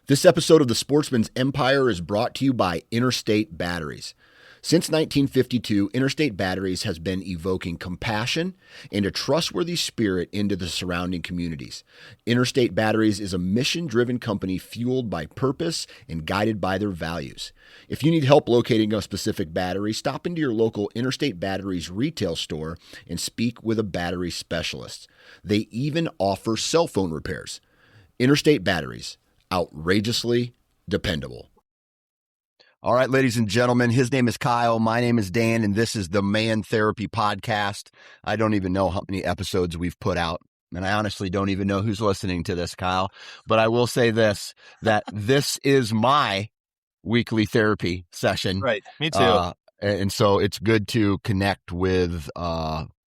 This episode of The Sportsman's Empire is brought to you by Interstate Batteries. Since 1952, Interstate Batteries has been evoking compassion and a trustworthy spirit into the surrounding communities. Interstate Batteries is a mission-driven company fueled by purpose and guided by their values. If you need help locating a specific battery, stop into your local Interstate Batteries retail store and speak with a battery specialist. They even offer cell phone repairs. Interstate Batteries. Outrageously dependable. All right, ladies and gentlemen, his name is Kyle. My name is Dan, and this is the Man Therapy Podcast. I don't even know how many episodes we've put out, and I honestly don't even know who's listening to this, Kyle. But I will say this, that this is my weekly therapy session. Right, me too. And so it's good to connect with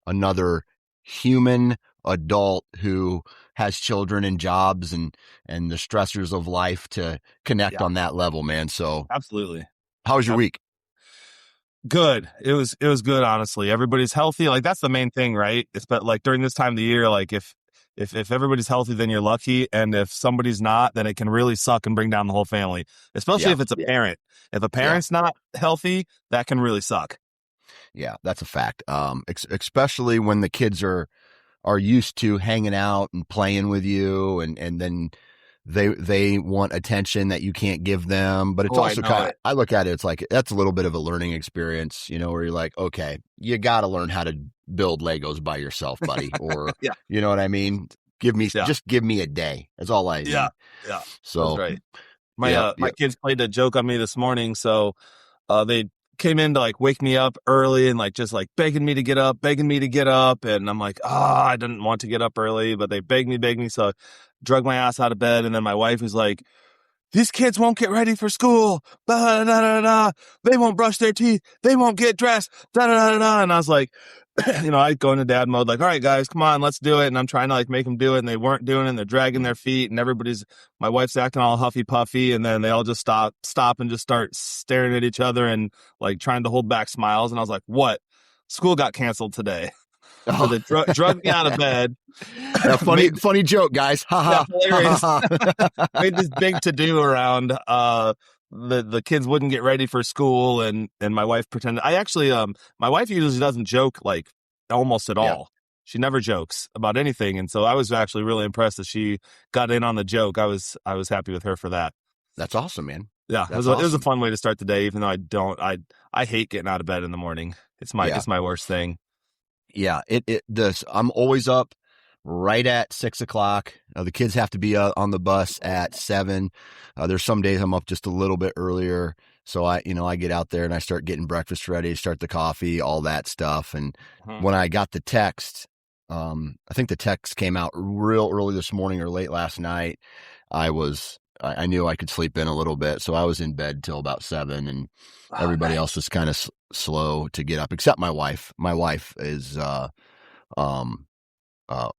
another human adult who has children and jobs and the stressors of life to connect on that level, man. So absolutely. How was your week? Good. It was good, honestly. Everybody's healthy. Like, that's the main thing, right? But like during this time of the year, like if everybody's healthy, then you're lucky. And if somebody's not, then it can really suck and bring down the whole family, especially if it's a parent. If a parent's not healthy, that can really suck. Yeah, that's a fact. Especially when the kids are used to hanging out and playing with you, and then they want attention that you can't give them. But it's also kind of, I look at it, it's like, that's a little bit of a learning experience, you know, where you're like, okay, you got to learn how to build Legos by yourself, buddy. Or, you know what I mean? Just give me a day. That's all I need. Yeah. So, that's right. My kids played a joke on me this morning. So, they came in to like wake me up early and like just like begging me to get up. And I'm like, I didn't want to get up early, but they begged me. So I drug my ass out of bed. And then my wife was like, these kids won't get ready for school. Da, da, da, da. They won't brush their teeth. They won't get dressed. Da, da, da, da. And I was like, I go into dad mode, like, all right, guys, come on, let's do it. And I'm trying to like make them do it. And they weren't doing it. And they're dragging their feet. And my wife's acting all huffy puffy. And then they all just stop and just start staring at each other and like trying to hold back smiles. And I was like, what? School got canceled today. So they drug me out of bed. Funny joke, guys. Hilarious. Made this big to-do around the kids wouldn't get ready for school, and my wife pretended. My wife usually doesn't joke like almost at all. She never jokes about anything, and so I was actually really impressed that she got in on the joke. I was happy with her for that. That's awesome, man. Yeah, it was a fun way to start the day, even though I hate getting out of bed in the morning. It's my worst thing. Yeah, I'm always up right at 6:00. The kids have to be on the bus at 7. There's some days I'm up just a little bit earlier. So I get out there and I start getting breakfast ready, start the coffee, all that stuff. And when I got the text, I think the text came out real early this morning or late last night. I knew I could sleep in a little bit. So I was in bed till about 7, and everybody else was kind of slow to get up, except my wife. My wife is,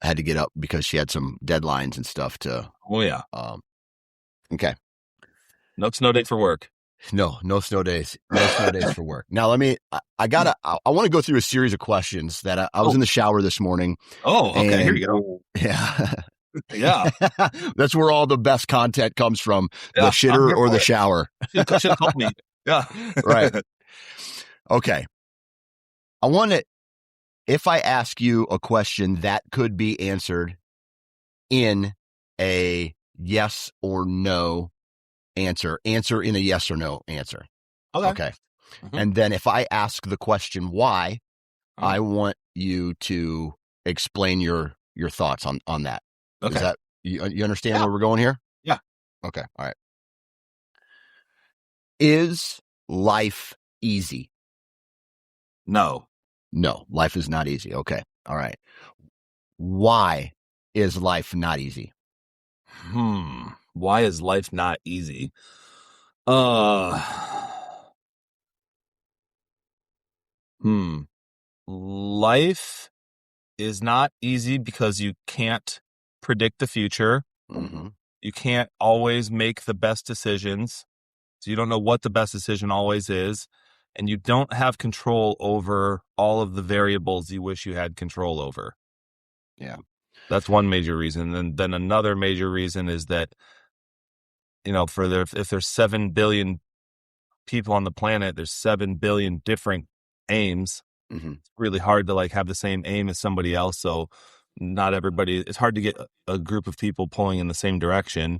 had to get up because she had some deadlines and stuff to. Oh yeah. Okay. No snow day for work. No snow days. No snow days for work. Now I want to go through a series of questions that I was in the shower this morning. Oh, okay. Here you go. Yeah. Yeah. That's where all the best content comes from. The shitter or the shower. Should have called me. Yeah. Right. Okay. If I ask you a question that could be answered in a yes or no answer in a yes or no answer. Okay. Mm-hmm. And then if I ask the question why, I want you to explain your thoughts on that. Okay. Is that, you understand where we're going here? Yeah. Okay. All right. Is life easy? No, life is not easy. Okay. All right. Why is life not easy? Why is life not easy? Life is not easy because you can't predict the future. Mm-hmm. You can't always make the best decisions. So you don't know what the best decision always is. And you don't have control over all of the variables you wish you had control over. Yeah. That's one major reason. And then another major reason is that if there's 7 billion people on the planet, there's 7 billion different aims. Mm-hmm. It's really hard to like have the same aim as somebody else. So not everybody, it's hard to get a group of people pulling in the same direction.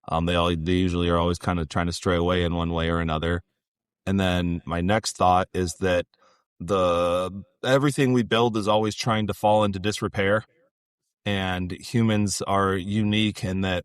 They usually are always kind of trying to stray away in one way or another. And then my next thought is that everything we build is always trying to fall into disrepair, and humans are unique in that,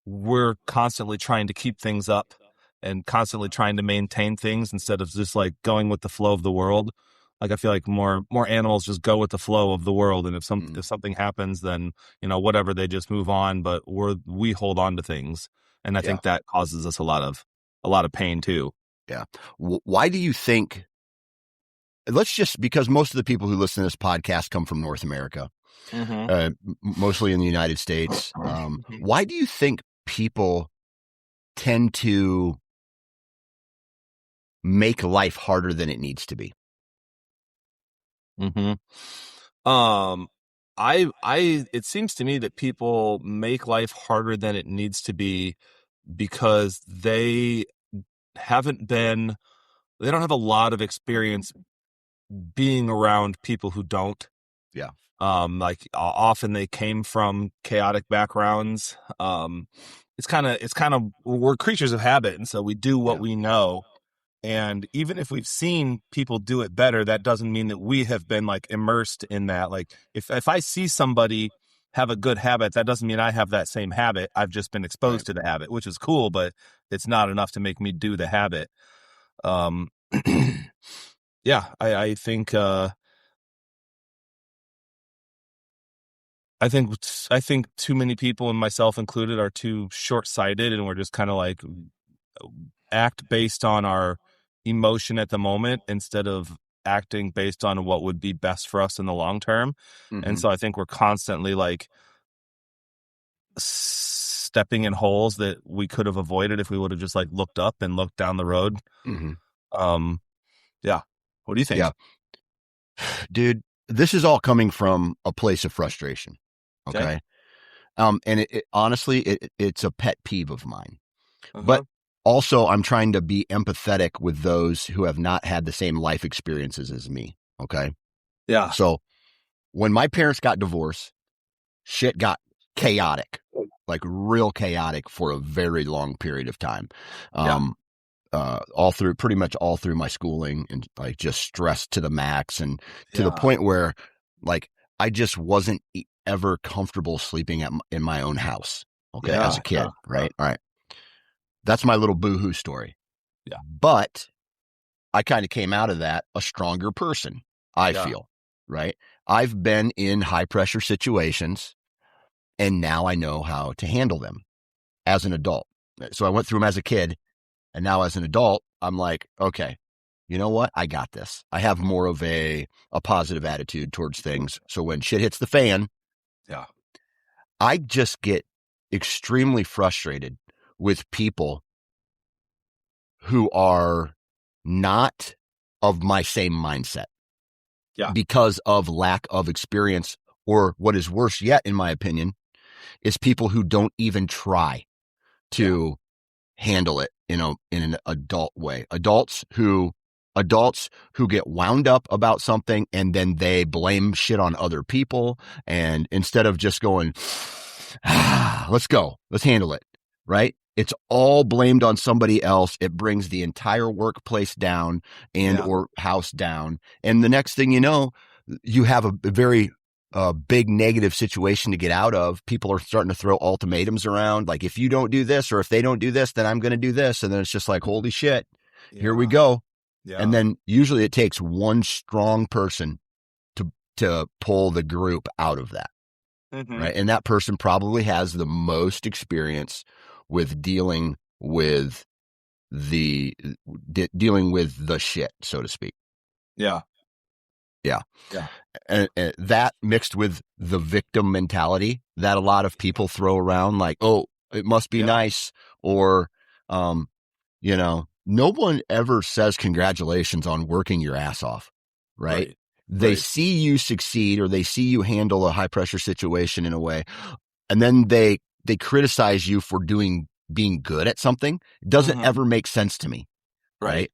we're constantly trying to keep things up and constantly trying to maintain things instead of just like going with the flow of the world. Like I feel like more animals just go with the flow of the world, and if something happens, then whatever, they just move on. But we hold on to things, and I think that causes us a lot of pain too. Yeah. Why do you think? Because most of the people who listen to this podcast come from North America, mostly in the United States. Why do you think people tend to make life harder than it needs to be? It seems to me that people make life harder than it needs to be because they don't have a lot of experience being around people who don't. Yeah. Like often they came from chaotic backgrounds. It's kind of, we're creatures of habit. And so we do what we know. And even if we've seen people do it better, that doesn't mean that we have been like immersed in that. Like if I see somebody have a good habit, that doesn't mean I have that same habit. I've just been exposed to the habit, which is cool, but it's not enough to make me do the habit. I think I think too many people, and myself included, are too short-sighted, and we're just kind of like act based on our emotion at the moment instead of acting based on what would be best for us in the long term. And so I think we're constantly like stepping in holes that we could have avoided if we would have just like looked up and looked down the road. What do you think? Yeah, dude, this is all coming from a place of frustration. Okay. And it honestly, it's a pet peeve of mine, but also I'm trying to be empathetic with those who have not had the same life experiences as me. Okay. Yeah. So when my parents got divorced, shit got chaotic, like real chaotic for a very long period of time. Pretty much all through my schooling, and like just stressed to the max, and to the point where like I just wasn't ever comfortable sleeping in my own house. Okay. As a kid. Right. All right. That's my little boohoo story. Yeah. But I kind of came out of that a stronger person, I feel, right? I've been in high pressure situations, and now I know how to handle them as an adult. So I went through them as a kid, and now as an adult, I'm like, okay, you know what? I got this. I have more of a positive attitude towards things. So when shit hits the fan, I just get extremely frustrated with people who are not of my same mindset because of lack of experience, or what is worse yet, in my opinion, is people who don't even try to handle it, in an adult way. Adults who get wound up about something, and then they blame shit on other people. And instead of just going, let's handle it. Right. It's all blamed on somebody else. It brings the entire workplace down or house down. And the next thing you know, you have a very big negative situation to get out of. People are starting to throw ultimatums around. Like, if you don't do this, or if they don't do this, then I'm going to do this. And then it's just like, holy shit, here we go. Yeah. And then usually it takes one strong person to pull the group out of that. Right. And that person probably has the most experience with dealing with the shit, so to speak. Yeah. And that mixed with the victim mentality that a lot of people throw around, like, oh, it must be nice, or, no one ever says congratulations on working your ass off, right? They see you succeed, or they see you handle a high pressure situation in a way, and then they criticize you for doing being good at something doesn't ever make sense to me. Right.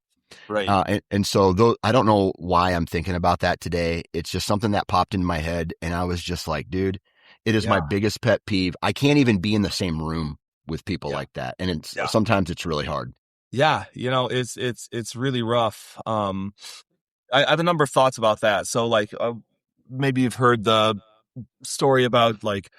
And so I don't know why I'm thinking about that today. It's just something that popped into my head. And I was just like, dude, it is my biggest pet peeve. I can't even be in the same room with people like that. And sometimes it's really hard. Yeah. It's really rough. I have a number of thoughts about that. So like, maybe you've heard the story about like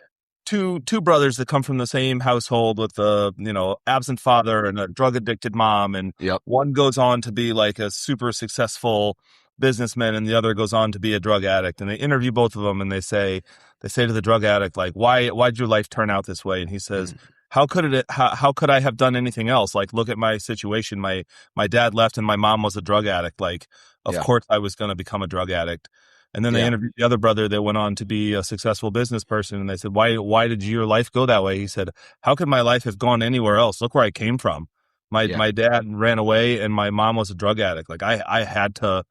two brothers that come from the same household with a absent father and a drug addicted mom, and one goes on to be like a super successful businessman and the other goes on to be a drug addict, and they interview both of them and they say to the drug addict, like, why'd your life turn out this way? And he says, how could I have done anything else? Like, look at my situation. My dad left and my mom was a drug addict. Like, of course I was going to become a drug addict. And then they interviewed the other brother that went on to be a successful business person. And they said, why did your life go that way? He said, how could my life have gone anywhere else? Look where I came from. My dad ran away and my mom was a drug addict. Like I had to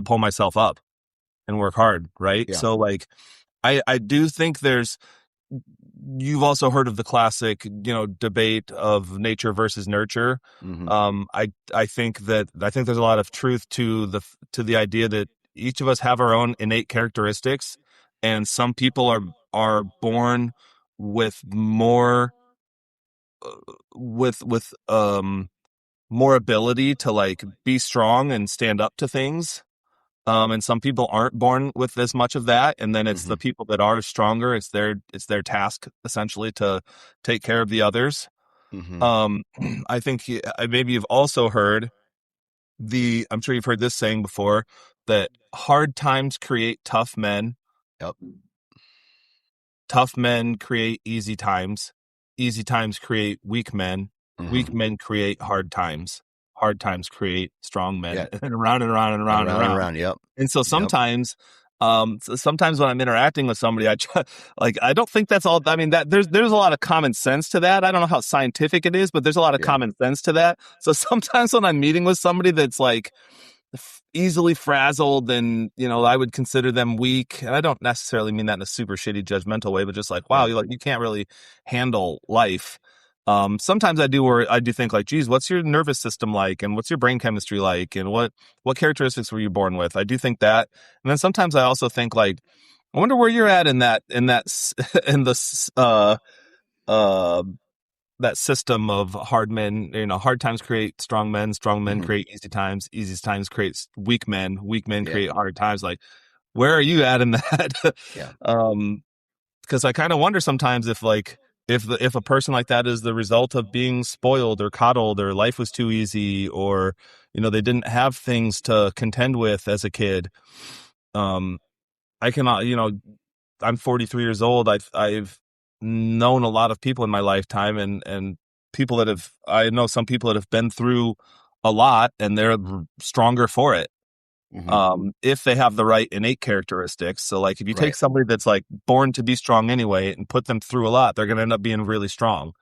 pull myself up and work hard. Right. Yeah. So like, I do think you've also heard of the classic, debate of nature versus nurture. I think there's a lot of truth to the idea that each of us have our own innate characteristics, and some people are born with more more ability to like be strong and stand up to things. And some people aren't born with as much of that. And then it's the people that are stronger. It's their task essentially to take care of the others. I think maybe you've also heard I'm sure you've heard this saying before, that hard times create tough men. Yep. Tough men create easy times. Easy times create weak men. Weak men create hard times. Hard times create strong men, and around and around and around and around. Yep. And so sometimes, sometimes when I'm interacting with somebody, I don't think that's all. I mean, that there's a lot of common sense to that. I don't know how scientific it is, but there's a lot of common sense to that. So sometimes when I'm meeting with somebody that's like easily frazzled, and I would consider them weak, and I don't necessarily mean that in a super shitty judgmental way, but just like, wow, you can't really handle life. Sometimes I do think like, geez, what's your nervous system like? And what's your brain chemistry like? And what characteristics were you born with? I do think that. And then sometimes I also think like, I wonder where you're at in that that system of hard men. Hard times create strong men create easy times create weak men create hard times. Like, where are you at in that? Because I kind of wonder sometimes if a person like that is the result of being spoiled or coddled, or life was too easy, or they didn't have things to contend with as a kid. I cannot, I'm 43 years old. I've known a lot of people in my lifetime, and people I know some people that have been through a lot, and they're stronger for it. If they have the right innate characteristics. So like, if you take somebody that's like born to be strong anyway and put them through a lot, they're going to end up being really strong.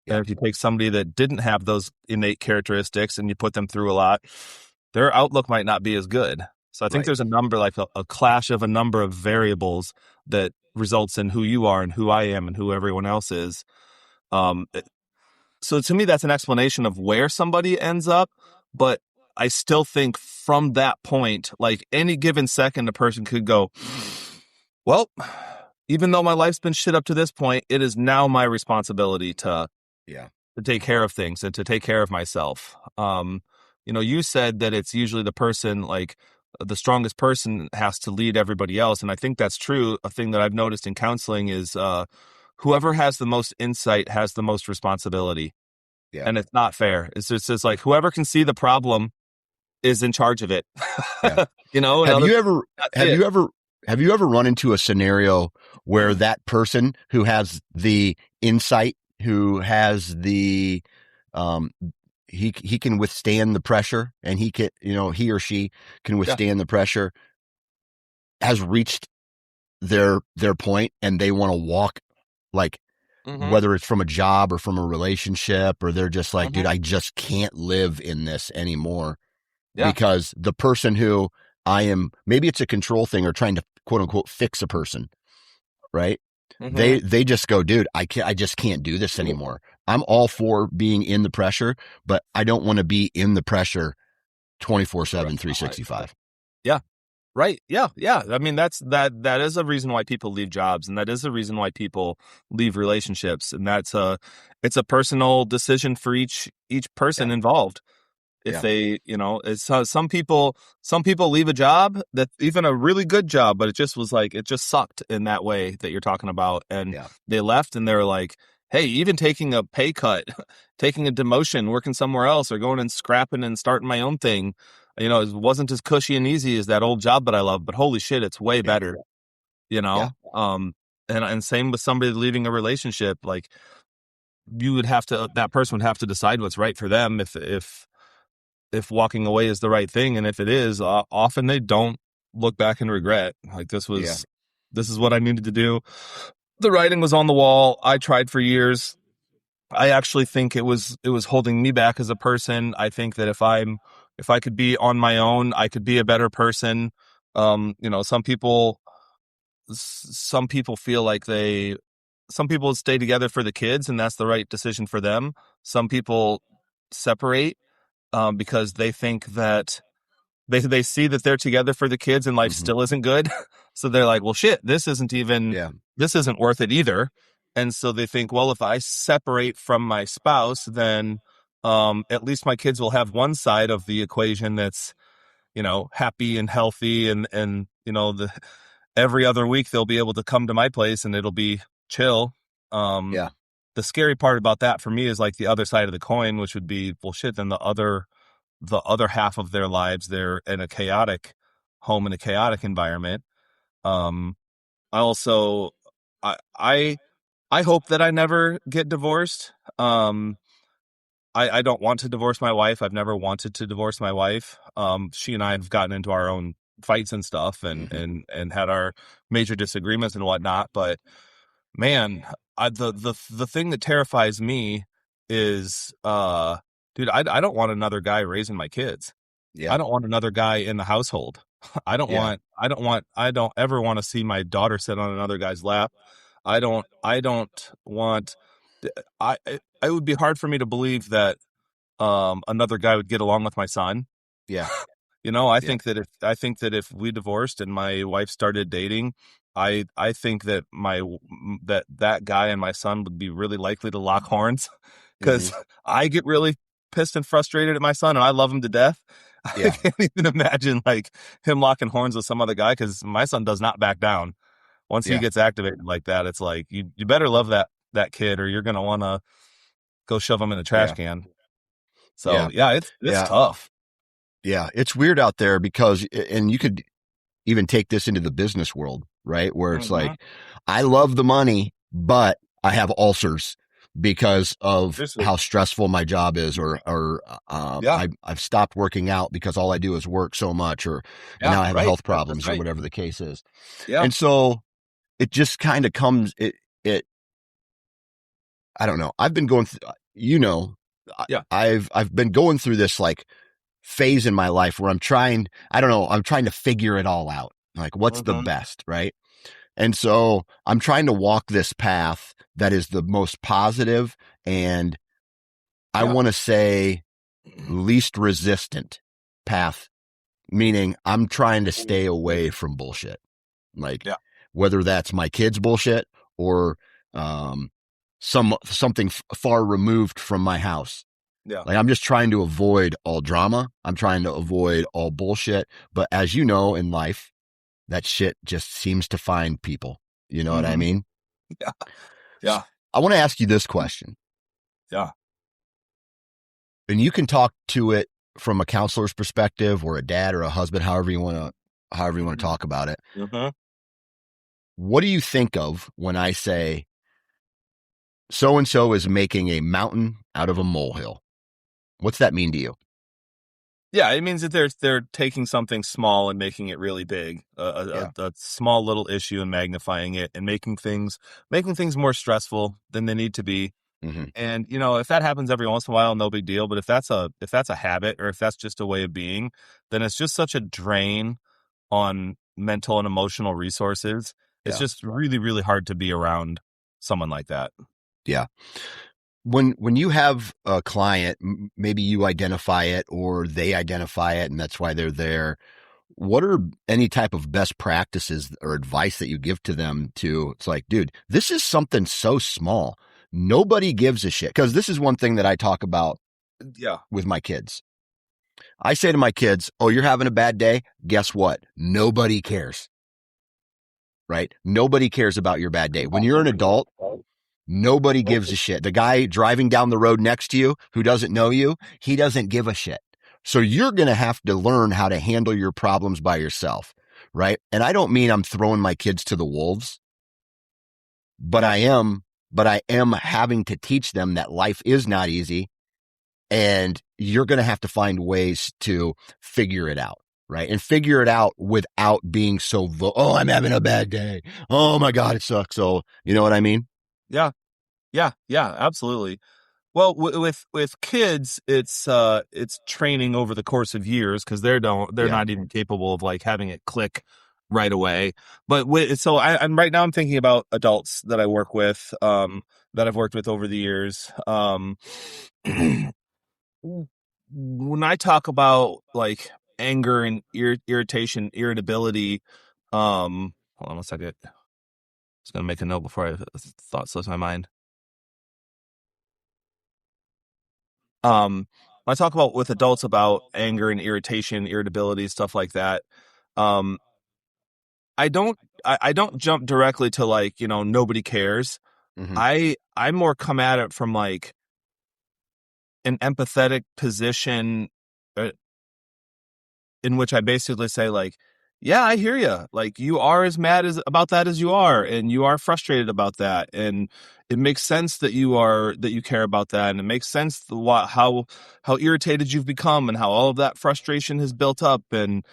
And if you take somebody that didn't have those innate characteristics and you put them through a lot, their outlook might not be as good. So I think there's a number, like a clash of a number of variables that results in who you are and who I am and who everyone else is. So to me, that's an explanation of where somebody ends up. But I still think from that point, like any given second, a person could go, well, even though my life's been shit up to this point, it is now my responsibility to take care of things and to take care of myself. You said that it's usually the person, like the strongest person has to lead everybody else. And I think that's true. A thing that I've noticed in counseling is whoever has the most insight has the most responsibility. Yeah. And it's not fair. It's just like whoever can see the problem is in charge of it. Yeah. Have you ever run into a scenario where that person who has the insight, who has the he can withstand the pressure, and he or she can withstand the pressure, has reached their point, and they want to walk, like whether it's from a job or from a relationship, or they're just like, dude, I just can't live in this anymore. Because the person who I am, maybe it's a control thing or trying to quote unquote fix a person, right? They just go, dude, I just can't do this anymore. I'm all for being in the pressure, but I don't want to be in the pressure 24/7, 365. Yeah. Right. Yeah. Yeah. I mean, that is a reason why people leave jobs, and that is a reason why people leave relationships. And it's a personal decision for each person involved. If they, it's some people leave a job, that even a really good job, but it just was like, it just sucked in that way that you're talking about. And they left, and they were like, hey, even taking a pay cut, taking a demotion, working somewhere else, or going and scrapping and starting my own thing, it wasn't as cushy and easy as that old job that I love, but holy shit, it's way better, and same with somebody leaving a relationship. Like, that person would have to decide what's right for them, if walking away is the right thing. And if it is, often they don't look back and regret. Like, this is what I needed to do. The writing was on the wall. I tried for years. I actually think it was holding me back as a person. I think that if I could be on my own, I could be a better person. Some people feel like some people stay together for the kids, and that's the right decision for them. Some people separate because they think that they see that they're together for the kids and life still isn't good. So they're like, well, shit, this isn't worth it either. And so they think, well, if I separate from my spouse, then at least my kids will have one side of the equation that's, happy and healthy. And every other week they'll be able to come to my place and it'll be chill. The scary part about that for me is like the other side of the coin, which would be, well, shit, then the other half of their lives, they're in a chaotic home, in a chaotic environment. I also, I hope that I never get divorced. I don't want to divorce my wife. I've never wanted to divorce my wife. She and I have gotten into our own fights and stuff, and had our major disagreements and whatnot. But man, the thing that terrifies me is, dude, I don't want another guy raising my kids. I don't want another guy in the household. I don't ever want to see my daughter sit on another guy's lap. I don't want, it would be hard for me to believe that, another guy would get along with my son. Yeah. I think that if we divorced and my wife started dating, I think that that guy and my son would be really likely to lock horns, because I get really pissed and frustrated at my son, and I love him to death. I can't even imagine like him locking horns with some other guy, because my son does not back down. Once he gets activated like that, it's like, you better love that kid, or you're gonna want to go shove him in a trash can. So it's tough. Yeah, it's weird out there because, and you could even take this into the business world, right? Where it's like, I love the money, but I have ulcers because of how stressful my job is, or I've stopped working out because all I do is work so much, or now I have health problems, or whatever the case is. Yeah. And so it just kind of comes, I don't know. I've been going through, I've been going through this like phase in my life where I'm trying to figure it all out. Like, what's the best, right? And so I'm trying to walk this path that is the most positive, and I want to say least resistant path, meaning I'm trying to stay away from bullshit. Like, whether that's my kids' bullshit, or something far removed from my house. Yeah. Like, I'm just trying to avoid all drama. I'm trying to avoid all bullshit. But as you know, in life, that shit just seems to find people. You know what I mean? Yeah. Yeah. So I want to ask you this question. Yeah. And you can talk to it from a counselor's perspective, or a dad, or a husband, however you want to talk about it. What do you think of when I say so-and-so is making a mountain out of a molehill? What's that mean to you? Yeah, it means that they're taking something small and making it really big, a small little issue, and magnifying it, and making things more stressful than they need to be. And if that happens every once in a while, no big deal. But if that's a habit, or if that's just a way of being, then it's just such a drain on mental and emotional resources. It's just really, really hard to be around someone like that. Yeah. When you have a client, maybe you identify it or they identify it, and that's why they're there. What are any type of best practices or advice that you give to them it's like, dude, this is something so small. Nobody gives a shit. Because this is one thing that I talk about with my kids. I say to my kids, oh, you're having a bad day? Guess what? Nobody cares. Right? Nobody cares about your bad day. When you're an adult, nobody gives a shit. The guy driving down the road next to you who doesn't know you, he doesn't give a shit. So you're going to have to learn how to handle your problems by yourself, right? And I don't mean I'm throwing my kids to the wolves, but I am having to teach them that life is not easy and you're going to have to find ways to figure it out, right? And figure it out without being so, oh, I'm having a bad day. Oh my God, it sucks. So, you know what I mean? Yeah, absolutely. Well, with kids, it's training over the course of years because they're not even capable of like having it click right away. But I'm right now I'm thinking about adults that I work with, that I've worked with over the years. When I talk about like anger and irritation, irritability, hold on one second. I was gonna make a note before thought slipped my mind. When I talk about with adults about anger and irritation, irritability, stuff like that, I don't jump directly to like, nobody cares. Mm-hmm. I more come at it from like an empathetic position, in which I basically say like, yeah, I hear you. Like you are as mad about that as you are, and you are frustrated about that, and it makes sense that you care about that, and it makes sense how irritated you've become, and how all of that frustration has built up, and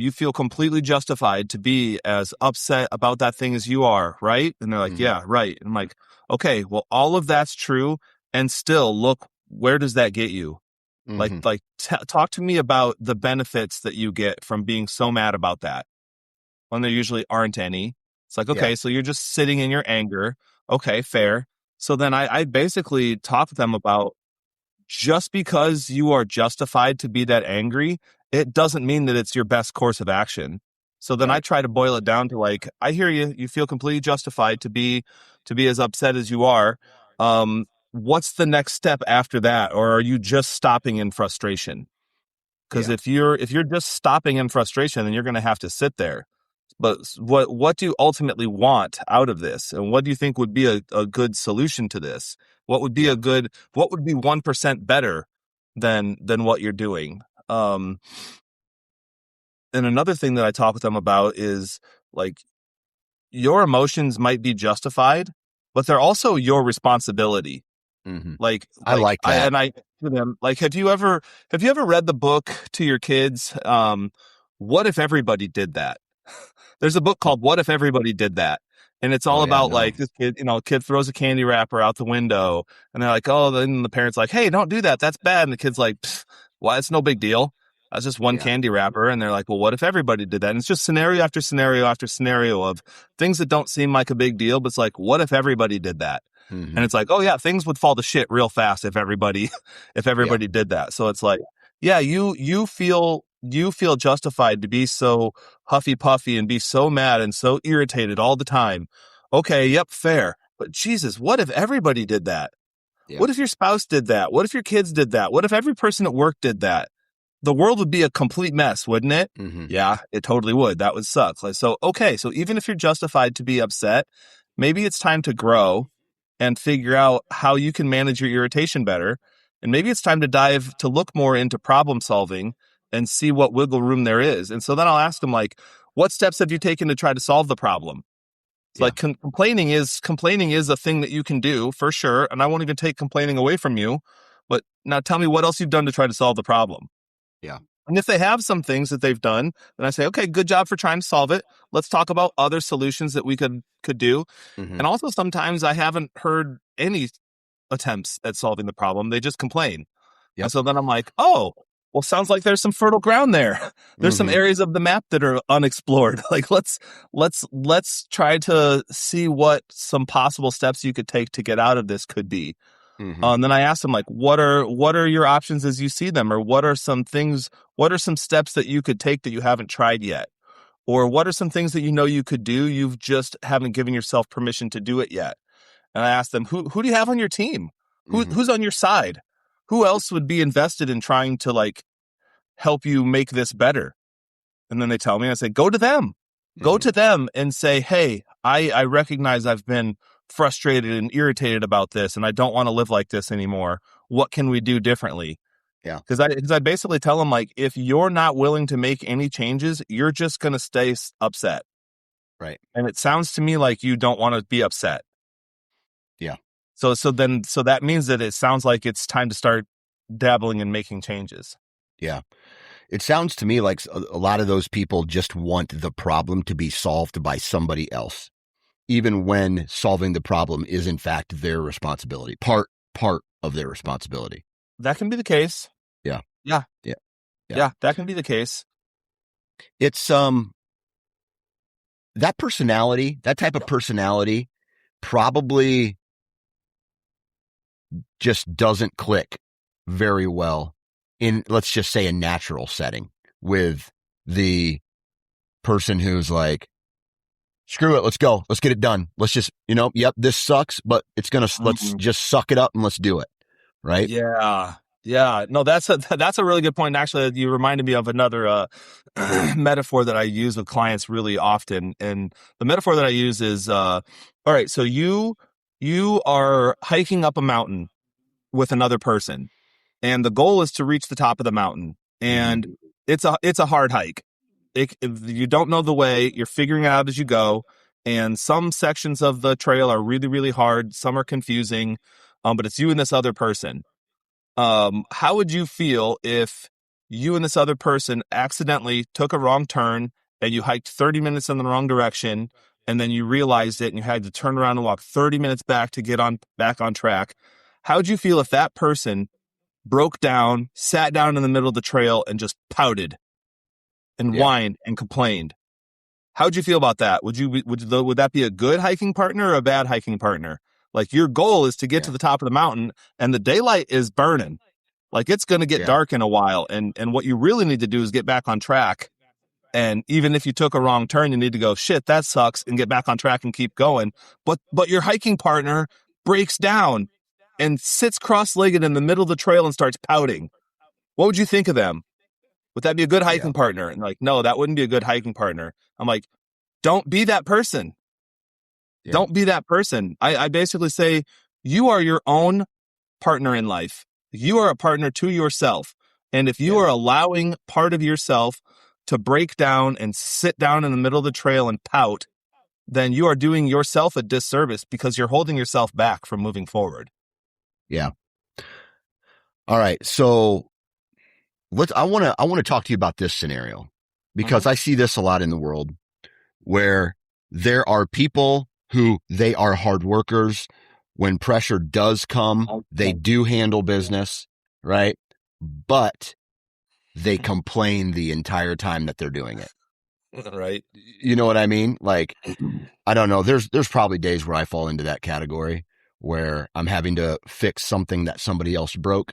you feel completely justified to be as upset about that thing as you are, right? And they're like, Mm-hmm. yeah, right. And I'm like, okay, well, all of that's true, and still, look, where does that get you? Mm-hmm. Talk to me about the benefits that you get from being so mad about that when there usually aren't any. It's like, okay, so you're just sitting in your anger. Okay, fair. So then I basically talk to them about just because you are justified to be that angry, it doesn't mean that it's your best course of action. So then I try to boil it down to like, I hear you. You feel completely justified to be as upset as you are. What's the next step after that? Or are you just stopping in frustration? Because if you're just stopping in frustration, then you're going to have to sit there. But what do you ultimately want out of this? And what do you think would be a good solution to this? What would be what would be 1% better than what you're doing? And another thing that I talk with them about is like, your emotions might be justified, but they're also your responsibility. Mm-hmm. Like I like that. to them, like, have you ever read the book to your kids? What if everybody did that? There's a book called What If Everybody Did That? And it's all about like this kid, kid throws a candy wrapper out the window, and they're like, oh, then the parents like, hey, don't do that. That's bad. And the kid's like, why? It's no big deal. That's just one candy wrapper. And they're like, well, what if everybody did that? And it's just scenario after scenario after scenario of things that don't seem like a big deal, but it's like, what if everybody did that? Mm-hmm. And it's like, oh yeah, things would fall to shit real fast if everybody did that. So it's like, yeah, you feel justified to be so huffy puffy and be so mad and so irritated all the time. Okay, yep, fair. But Jesus, what if everybody did that? Yeah. What if your spouse did that? What if your kids did that? What if every person at work did that? The world would be a complete mess, wouldn't it? Mm-hmm. Yeah, it totally would. That would suck. Like, so, okay, so even if you're justified to be upset, maybe it's time to grow and figure out how you can manage your irritation better. And maybe it's time to look more into problem solving and see what wiggle room there is. And so then I'll ask them, like, what steps have you taken to try to solve the problem? It's like complaining is a thing that you can do for sure. And I won't even take complaining away from you. But now tell me what else you've done to try to solve the problem. Yeah. And if they have some things that they've done, then I say, okay, good job for trying to solve it. Let's talk about other solutions that we could do. Mm-hmm. And also sometimes I haven't heard any attempts at solving the problem. They just complain. Yep. And so then I'm like, oh, well, sounds like there's some fertile ground there. There's some areas of the map that are unexplored. Like let's try to see what some possible steps you could take to get out of this could be. And then I asked him, like, what are your options as you see them? Or what are some steps that you could take that you haven't tried yet? Or what are some things that you know you could do? You've just haven't given yourself permission to do it yet. And I asked them, who do you have on your team? Who's on your side? Who else would be invested in trying to like help you make this better? And then they tell me, I say, go to them. Go to them and say, hey, I recognize I've been frustrated and irritated about this, and I don't want to live like this anymore. What can we do differently? Yeah. Because I basically tell them, like, if you're not willing to make any changes, you're just going to stay upset. Right. And it sounds to me like you don't want to be upset. Yeah. So that means that it sounds like it's time to start dabbling in making changes. Yeah. It sounds to me like a lot of those people just want the problem to be solved by somebody else, even when solving the problem is in fact their responsibility, part of their responsibility. That can be the case. Yeah. Yeah. Yeah. Yeah, that can be the case. It's that personality, that type of personality probably just doesn't click very well in, let's just say, a natural setting with the person who's like, screw it, let's go, let's get it done. Let's just, yep, this sucks, but it's going to, let's just suck it up and let's do it. Right? Yeah. Yeah. No, that's a really good point. Actually, you reminded me of another metaphor that I use with clients really often. And the metaphor that I use is, all right, so you are hiking up a mountain with another person, and the goal is to reach the top of the mountain. And it's a hard hike. If you don't know the way, you're figuring it out as you go. And some sections of the trail are really, really hard. Some are confusing. But it's you and this other person. How would you feel if you and this other person accidentally took a wrong turn and you hiked 30 minutes in the wrong direction, and then you realized it and you had to turn around and walk 30 minutes back to get back on track? How would you feel if that person broke down, sat down in the middle of the trail and just pouted and whined and complained? How would you feel about that? Would that be a good hiking partner or a bad hiking partner? Like, your goal is to get to the top of the mountain and the daylight is burning. Like, it's going to get dark in a while. And what you really need to do is get back on track. And even if you took a wrong turn, you need to go, shit, that sucks, and get back on track and keep going. But your hiking partner breaks down and sits cross-legged in the middle of the trail and starts pouting. What would you think of them? Would that be a good hiking partner? And like, no, that wouldn't be a good hiking partner. I'm like, don't be that person. Yeah. Don't be that person. I basically say, you are your own partner in life. You are a partner to yourself. And if you are allowing part of yourself to break down and sit down in the middle of the trail and pout, then you are doing yourself a disservice because you're holding yourself back from moving forward. Yeah. All right. So I want to talk to you about this scenario, because I see this a lot in the world, where there are people who, they are hard workers. When pressure does come, they do handle business, right? But they complain the entire time that they're doing it. Right. You know what I mean? Like, I don't know. There's probably days where I fall into that category, where I'm having to fix something that somebody else broke,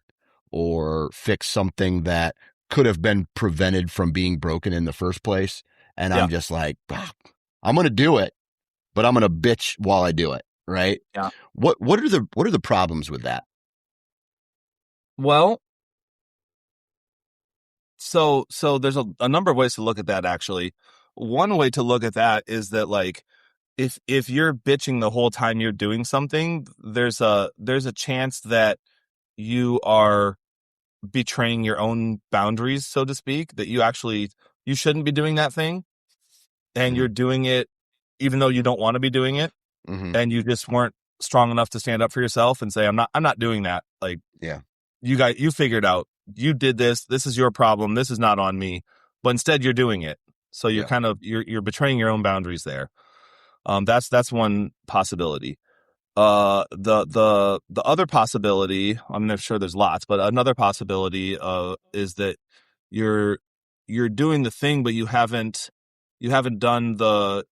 or fix something that could have been prevented from being broken in the first place. And I'm just like, I'm going to do it, but I'm going to bitch while I do it. Right. Yeah. What are the problems with that? Well, so there's a number of ways to look at that, actually. One way to look at that is that, like, if you're bitching the whole time you're doing something, there's a chance that you are betraying your own boundaries, so to speak, that you shouldn't be doing that thing. And you're doing it even though you don't want to be doing it. And you just weren't strong enough to stand up for yourself and say, I'm not doing that. Like, you figured out, you did this. This is your problem. This is not on me. But instead you're doing it. So you're kind of, you're betraying your own boundaries there. That's one possibility. The other possibility, I'm not sure there's lots, but another possibility is that you're doing the thing, but you haven't done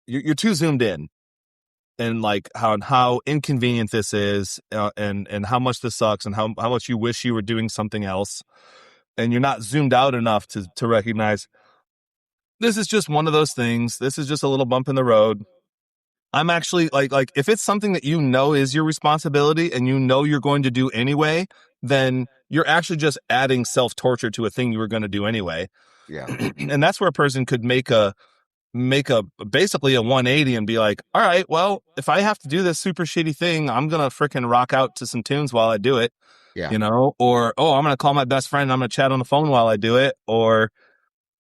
you're too zoomed in, and like how inconvenient this is, and how much this sucks, and how much you wish you were doing something else, and you're not zoomed out enough to recognize this is just one of those things. This is just a little bump in the road. I'm actually like if it's something that you know is your responsibility and you know you're going to do anyway, then you're actually just adding self-torture to a thing you were going to do anyway. Yeah. And that's where a person could make a basically a 180 and be like, all right, well, if I have to do this super shitty thing, I'm going to freaking rock out to some tunes while I do it. Yeah. You know, or, oh, I'm going to call my best friend. I'm going to chat on the phone while I do it, or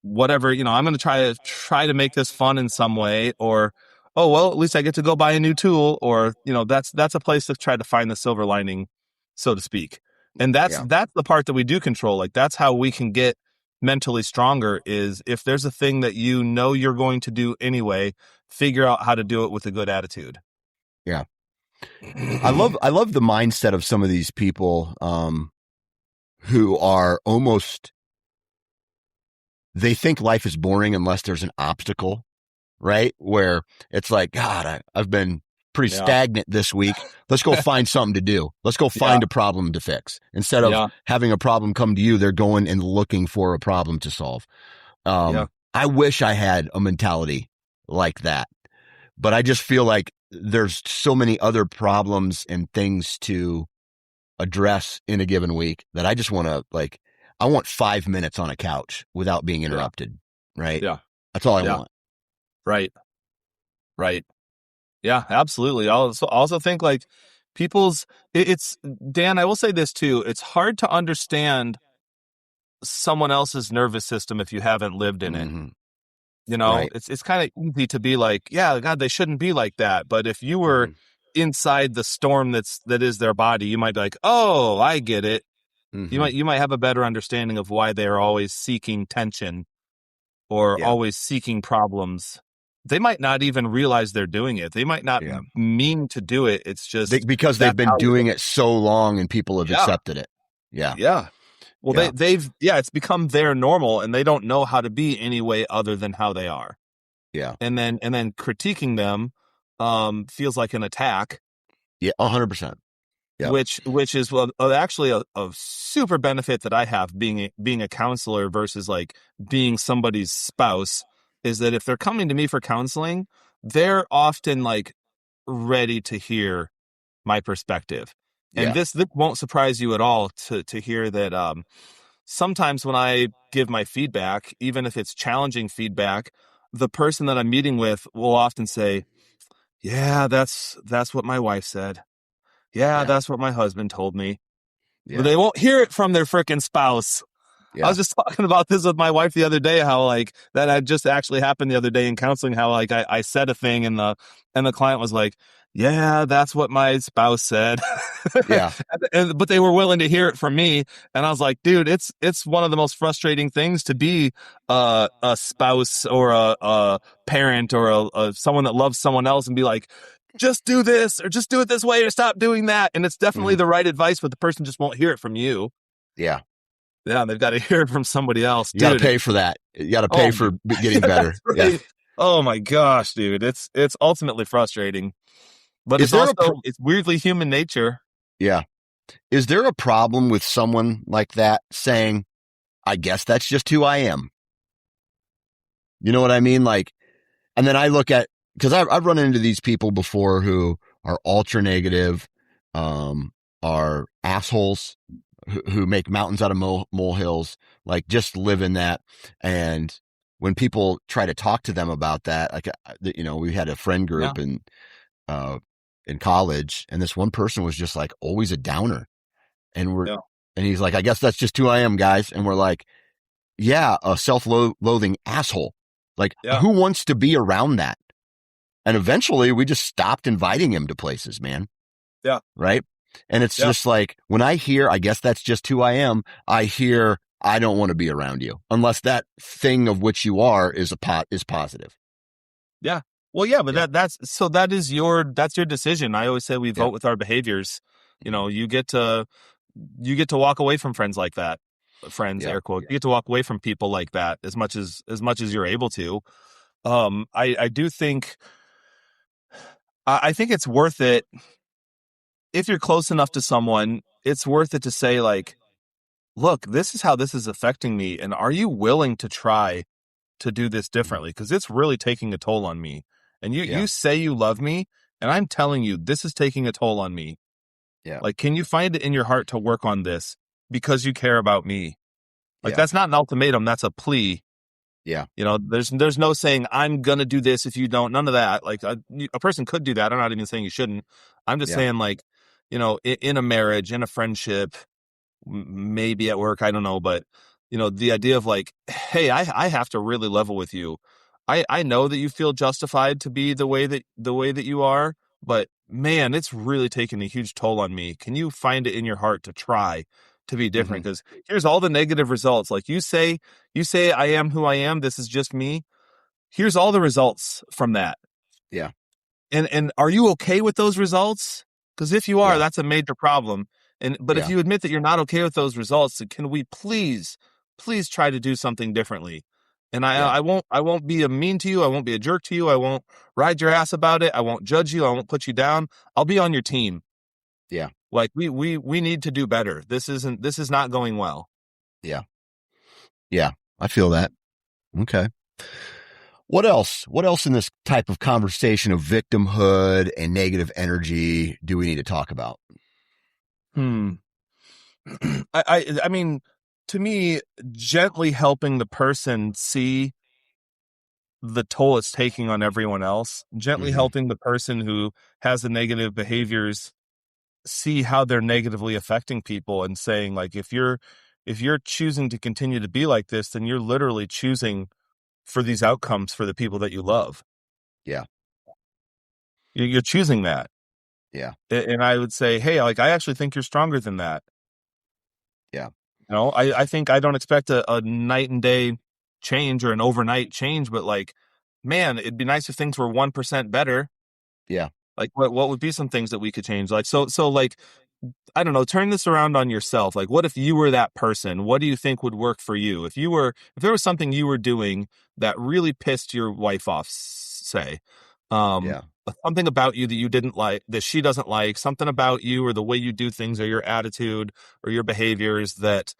whatever, you know, I'm going to try to make this fun in some way, or, oh, well, at least I get to go buy a new tool, or, you know, that's a place to try to find the silver lining, so to speak. And that's the part that we do control. Like, that's how we can get mentally stronger, is if there's a thing that you know you're going to do anyway, figure out how to do it with a good attitude. Yeah. I love the mindset of some of these people who are almost, they think life is boring unless there's an obstacle, right? Where it's like, God, I've been pretty stagnant this week. Let's go find something to do. Let's go find a problem to fix. Instead of having a problem come to you, they're going and looking for a problem to solve. I wish I had a mentality like that, but I just feel like there's so many other problems and things to address in a given week that I just want to, like, I want 5 minutes on a couch without being interrupted. Right. Yeah. That's all I want. Right. Yeah, absolutely. I also think like it's Dan, I will say this too. It's hard to understand someone else's nervous system if you haven't lived in it. You know, it's kind of easy to be like, yeah, God, they shouldn't be like that. But if you were inside the storm that is their body, you might be like, oh, I get it. You might have a better understanding of why they're always seeking tension or always seeking problems. They might not even realize they're doing it. They might not mean to do it. It's just because they've been doing it so long and people have accepted it. Yeah. Yeah. Well, they've it's become their normal, and they don't know how to be any way other than how they are. Yeah. And then critiquing them feels like an attack. Yeah, 100%. Yeah. Which is actually a super benefit that I have being a counselor versus like being somebody's spouse, is that if they're coming to me for counseling, they're often like ready to hear my perspective. And this won't surprise you at all to hear that sometimes when I give my feedback, even if it's challenging feedback, the person that I'm meeting with will often say, yeah, that's what my wife said. Yeah, that's what my husband told me. Yeah. But they won't hear it from their frickin' spouse. Yeah. I was just talking about this with my wife the other day, how like that had just actually happened the other day in counseling, how like I said a thing and the client was like, yeah, that's what my spouse said. Yeah. But they were willing to hear it from me. And I was like, dude, it's one of the most frustrating things to be a spouse or a parent or someone that loves someone else and be like, just do this or just do it this way or stop doing that. And it's definitely the right advice, but the person just won't hear it from you. Yeah. Yeah. They've got to hear it from somebody else. You got to pay for that. You got to pay for getting better. Right. Yeah. Oh my gosh, dude. It's ultimately frustrating, but it's weirdly human nature. Yeah. Is there a problem with someone like that saying, I guess that's just who I am? You know what I mean? Like, and then I look at, because I've run into these people before who are ultra negative, are assholes who make mountains out of molehills, like just live in that. And when people try to talk to them about that, like, you know, we had a friend group in college, and this one person was just like always a downer. And and he's like, I guess that's just who I am, guys. And we're like, yeah, a self-loathing asshole. Like, who wants to be around that? And eventually we just stopped inviting him to places, man. Yeah. Right. And it's just like, when I hear, I guess that's just who I am, I hear, I don't want to be around you unless that thing of which you are is positive. Yeah. Well, yeah, but Yeah. that's your decision. I always say we vote with our behaviors. You get to walk away from friends like that. Friends, air quotes. You get to walk away from people like that as much as you're able to. I do think I think it's worth it if you're close enough to someone. It's worth it to say, like, look, this is how this is affecting me, and are you willing to try to do this differently? Because it's really taking a toll on me. And you say you love me, and I'm telling you this is taking a toll on me. Yeah. Like, can you find it in your heart to work on this because you care about me? Like, that's not an ultimatum. That's a plea. Yeah. There's no saying I'm going to do this if you don't. None of that. Like, a person could do that. I'm not even saying you shouldn't. I'm just saying, like, in a marriage, in a friendship, maybe at work, I don't know. But, the idea of, like, hey, I have to really level with you. I know that you feel justified to be the way that you are, but man, it's really taking a huge toll on me. Can you find it in your heart to try to be different? Because here's all the negative results. Like, you say I am who I am. This is just me. Here's all the results from that. Yeah. And are you okay with those results? Because if you are, that's a major problem. But if you admit that you're not okay with those results, then can we please try to do something differently? And I won't be mean to you. I won't be a jerk to you. I won't ride your ass about it. I won't judge you. I won't put you down. I'll be on your team. Yeah. Like, we need to do better. This is not going well. Yeah. Yeah. I feel that. Okay. What else? What else in this type of conversation of victimhood and negative energy do we need to talk about? I mean, to me, gently helping the person see the toll it's taking on everyone else, gently helping the person who has the negative behaviors see how they're negatively affecting people, and saying, like, if you're choosing to continue to be like this, then you're literally choosing for these outcomes for the people that you love. Yeah. You're choosing that. Yeah. And I would say, hey, like, I actually think you're stronger than that. Yeah. I think I don't expect a night and day change or an overnight change, but, like, man, it'd be nice if things were 1% better. Yeah. Like, what would be some things that we could change? Like, so like, I don't know, turn this around on yourself. Like, what if you were that person? What do you think would work for you? If there was something you were doing that really pissed your wife off, say, something about you that you didn't like, that she doesn't like, something about you or the way you do things or your attitude or your behaviors that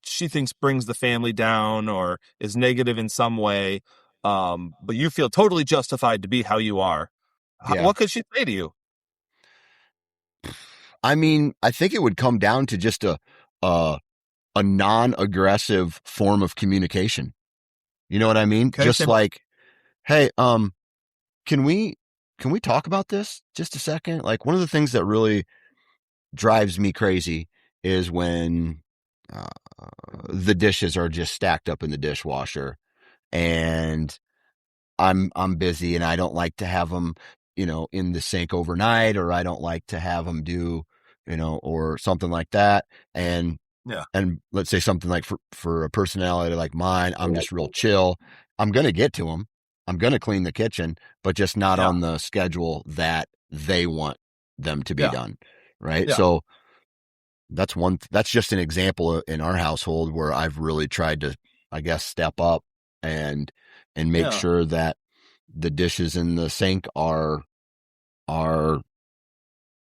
she thinks brings the family down or is negative in some way. But you feel totally justified to be how you are. What could she say to you? I mean, I think it would come down to just a non-aggressive form of communication. You know what I mean? Okay, just like, hey, can we talk about this just a second? Like, one of the things that really drives me crazy is when the dishes are just stacked up in the dishwasher, and I'm busy and I don't like to have them, in the sink overnight, or I don't like to have them do, or something like that. And let's say something like for a personality like mine, I'm just real chill. I'm going to get to them. I'm going to clean the kitchen, but just not on the schedule that they want them to be done. Right. Yeah. So that's just an example in our household where I've really tried to, I guess, step up and make sure that the dishes in the sink are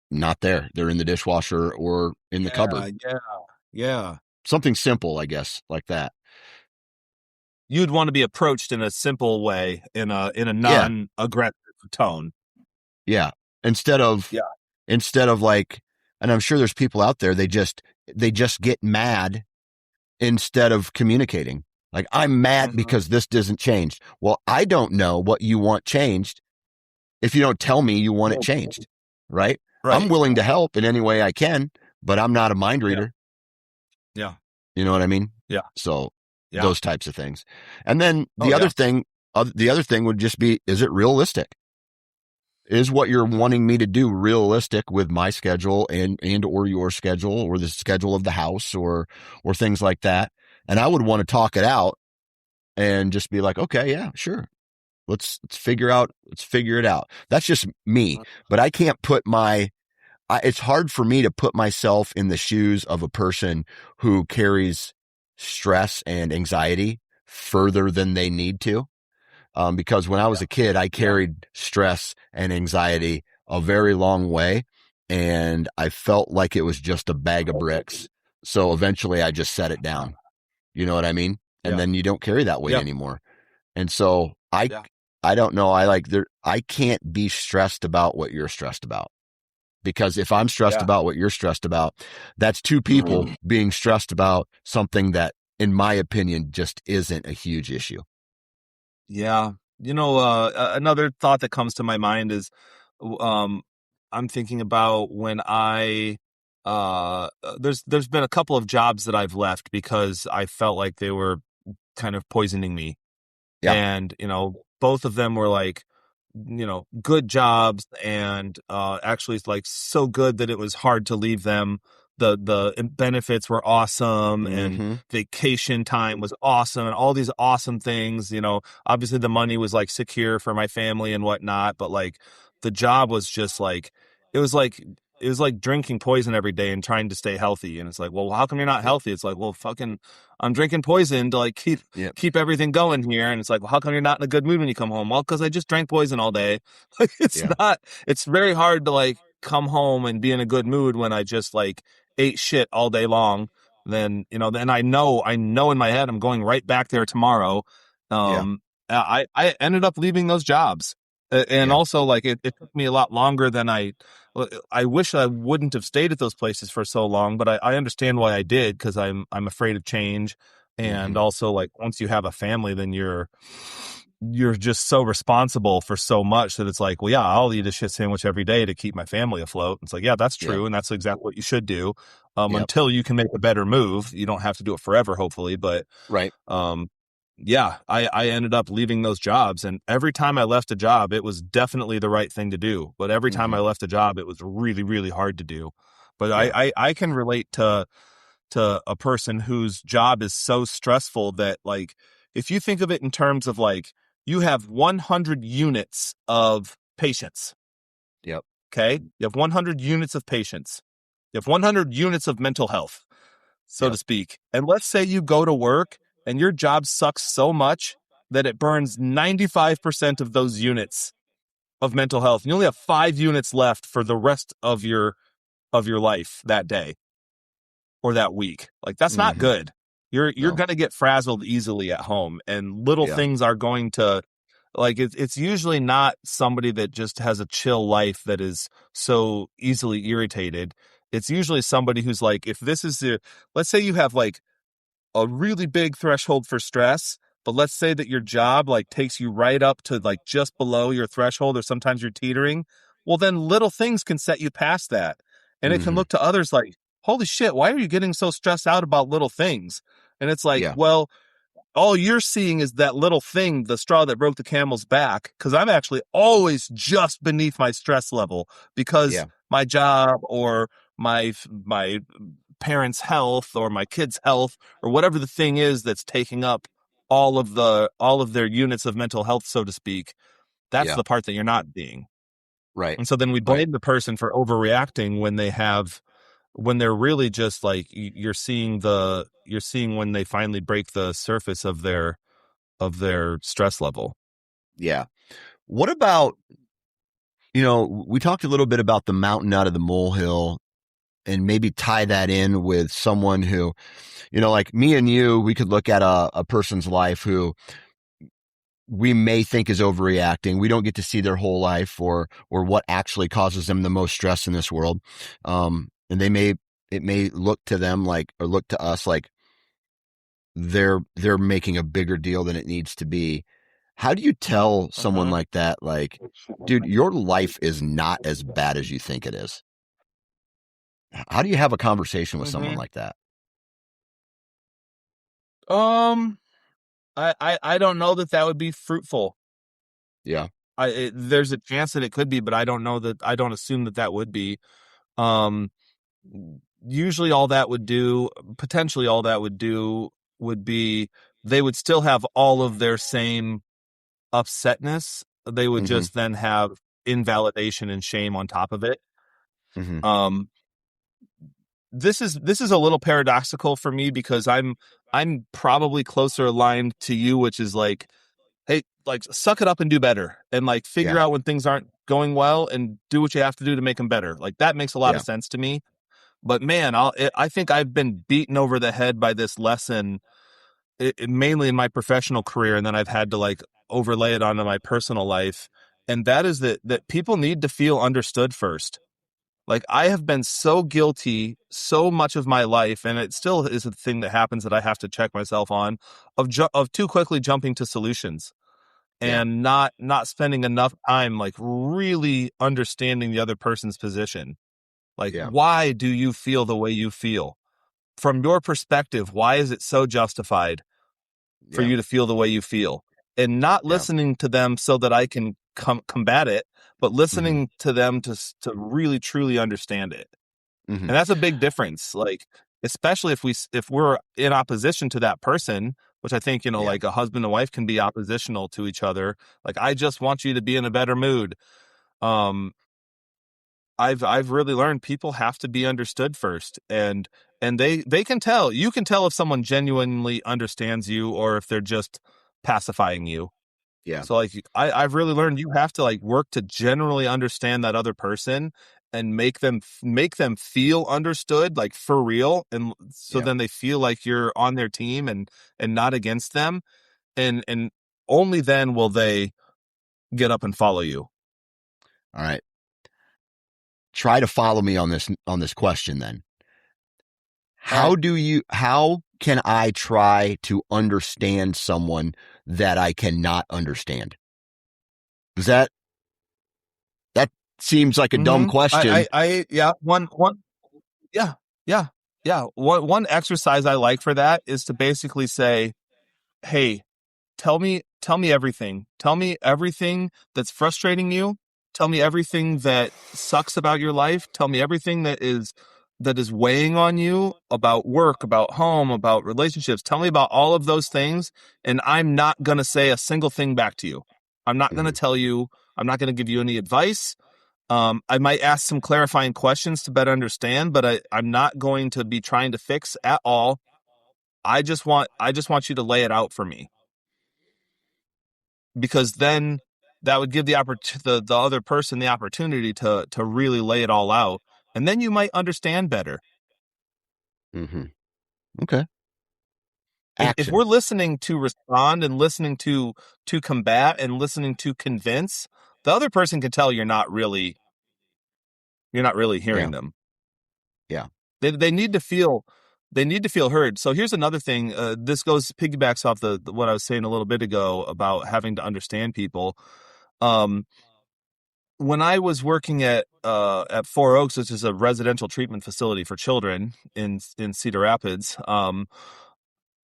not there. They're in the dishwasher or in the cupboard. Yeah. Something simple, I guess, like that. You'd want to be approached in a simple way, in a non-aggressive tone. Yeah. Instead of like, and I'm sure there's people out there, they just get mad instead of communicating. Like, I'm mad because this doesn't change. Well, I don't know what you want changed if you don't tell me you want it changed, right? I'm willing to help in any way I can, but I'm not a mind reader. Yeah. You know what I mean? Yeah. So those types of things. And then the other thing would just be, is it realistic? Is what you're wanting me to do realistic with my schedule and or your schedule or the schedule of the house or things like that? And I would want to talk it out and just be like, okay, yeah, sure. let's figure it out. That's just me, but I can't put it's hard for me to put myself in the shoes of a person who carries stress and anxiety further than they need to. Because when I was a kid, I carried stress and anxiety a very long way, and I felt like it was just a bag of bricks. So eventually I just set it down. You know what I mean? And then you don't carry that weight anymore. And so I don't know. I can't be stressed about what you're stressed about, because if I'm stressed about what you're stressed about, that's two people being stressed about something that, in my opinion, just isn't a huge issue. Yeah. Another thought that comes to my mind is, I'm thinking about when there's been a couple of jobs that I've left because I felt like they were kind of poisoning me. Yeah. And, both of them were like, good jobs, and actually like so good that it was hard to leave them. The benefits were awesome, and vacation time was awesome, and all these awesome things. Obviously the money was like secure for my family and whatnot, but like the job was just like it was like it was like drinking poison every day and trying to stay healthy. And it's like, well, how come you're not healthy? It's like, well, fucking, I'm drinking poison to like keep everything going here. And it's like, well, how come you're not in a good mood when you come home? Well, because I just drank poison all day. Like, it's very hard to like come home and be in a good mood when I just like ate shit all day long. Then, then I know in my head I'm going right back there tomorrow. I ended up leaving those jobs. And also, like, it took me a lot longer than I wish I wouldn't have stayed at those places for so long, but I understand why I did, because I'm afraid of change. And also, like, once you have a family, then you're just so responsible for so much that it's like, well, yeah, I'll eat a shit sandwich every day to keep my family afloat. It's like, yeah, that's true. And that's exactly what you should do. Until you can make a better move. You don't have to do it forever, hopefully, but right. I ended up leaving those jobs, and every time I left a job, it was definitely the right thing to do. But every time I left a job, it was really, really hard to do. But I can relate to a person whose job is so stressful that, like, if you think of it in terms of like, you have 100 units of patience. Yep. Okay. You have 100 units of patience. You have 100 units of mental health, so to speak. And let's say you go to work and your job sucks so much that it burns 95% of those units of mental health. And you only have 5 units left for the rest of your life that day or that week. Like, that's not good. You're going to get frazzled easily at home, and little things are going to, like, it's usually not somebody that just has a chill life that is so easily irritated. It's usually somebody who's like, if this is let's say you have like a really big threshold for stress, but let's say that your job like takes you right up to like just below your threshold, or sometimes you're teetering. Well, then little things can set you past that. And it can look to others like, holy shit, why are you getting so stressed out about little things? And it's like, well, all you're seeing is that little thing, the straw that broke the camel's back, because I'm actually always just beneath my stress level, because my job or my parents' health or my kids' health or whatever the thing is that's taking up all of their units of mental health, so to speak. That's the part that you're not being. Right. And so then we blame the person for overreacting when they're really just like, you're seeing when they finally break the surface of their stress level. Yeah. What about, we talked a little bit about the mountain out of the molehill, and maybe tie that in with someone who, like me and you, we could look at a person's life who we may think is overreacting. We don't get to see their whole life or what actually causes them the most stress in this world. And it may look to them like, or look to us like they're making a bigger deal than it needs to be. How do you tell someone like that, like, dude, your life is not as bad as you think it is? How do you have a conversation with someone like that? I don't know that would be fruitful. Yeah. There's a chance that it could be, but I don't assume that would be. Usually potentially all that would do would be, they would still have all of their same upsetness, they would Mm-hmm. just then have invalidation and shame on top of it. Mm-hmm. This is a little paradoxical for me because I'm probably closer aligned to you, which is like, hey, like suck it up and do better, and like figure Yeah. out when things aren't going well and do what you have to do to make them better. Like that makes a lot Yeah. of sense to me. But man, I think I've been beaten over the head by this lesson, mainly in my professional career, and then I've had to like overlay it onto my personal life. And that is that people need to feel understood first. Like I have been so guilty so much of my life, and it still is a thing that happens that I have to check myself on, of too quickly jumping to solutions Yeah. and not spending enough time like really understanding the other person's position. Like, Yeah. why do you feel the way you feel? From your perspective, why is it so justified for Yeah. you to feel the way you feel? And not Yeah. listening to them so that I can combat it, but Mm-hmm. listening to them to really truly understand it. Mm-hmm. And that's a big difference. Like, especially if we're in opposition to that person, which I think, Yeah. like a husband and wife can be oppositional to each other. Like, I just want you to be in a better mood. Um, I've really learned people have to be understood first, and they can tell. You can tell if someone genuinely understands you or if they're just pacifying you. Yeah. So like I've really learned you have to like work to generally understand that other person and make them feel understood, like for real, and so Yeah. then they feel like you're on their team and not against them, and only then will they get up and follow you. All right. Try to follow me on this question then. All right. How can I try to understand someone that I cannot understand? Does that seems like a dumb Mm-hmm. question? Yeah, one yeah, yeah, yeah. One exercise I like for that is to basically say, hey, tell me everything. Tell me everything that's frustrating you. Tell me everything that sucks about your life. Tell me everything that is weighing on you about work, about home, about relationships. Tell me about all of those things, and I'm not going to say a single thing back to you. I'm not going to Mm-hmm. tell you, I'm not going to give you any advice. I might ask some clarifying questions to better understand, but I'm not going to be trying to fix at all. I just want you to lay it out for me, because then that would give the other person the opportunity to really lay it all out, and then you might understand better. Mm-hmm. Okay. If Action. we're listening to respond and listening to combat and listening to convince, the other person can tell you're not really Yeah. hearing them. Yeah. They need to feel heard. So here's another thing. This piggybacks off the what I was saying a little bit ago about having to understand people. Um, when I was working at Four Oaks, which is a residential treatment facility for children in Cedar Rapids,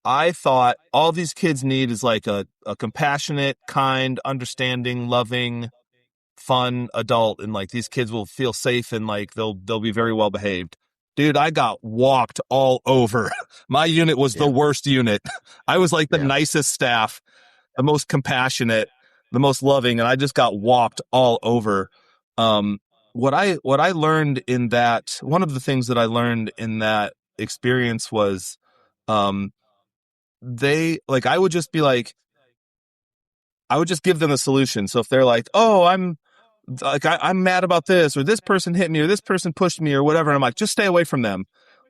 I thought all these kids need is like a compassionate, kind, understanding, loving, fun adult, and like these kids will feel safe and like they'll be very well behaved. Dude, I got walked all over. My unit was the Yeah. worst unit. I was like the Yeah. nicest staff, the most compassionate, the most loving, and I just got walked all over. Um, what I learned in that, one of the things that I learned in that experience was, um, they like I would just give them a solution. So if they're like, "Oh, I'm mad about this, or this person hit me, or this person pushed me, or whatever," and I'm like, "Just stay away from them."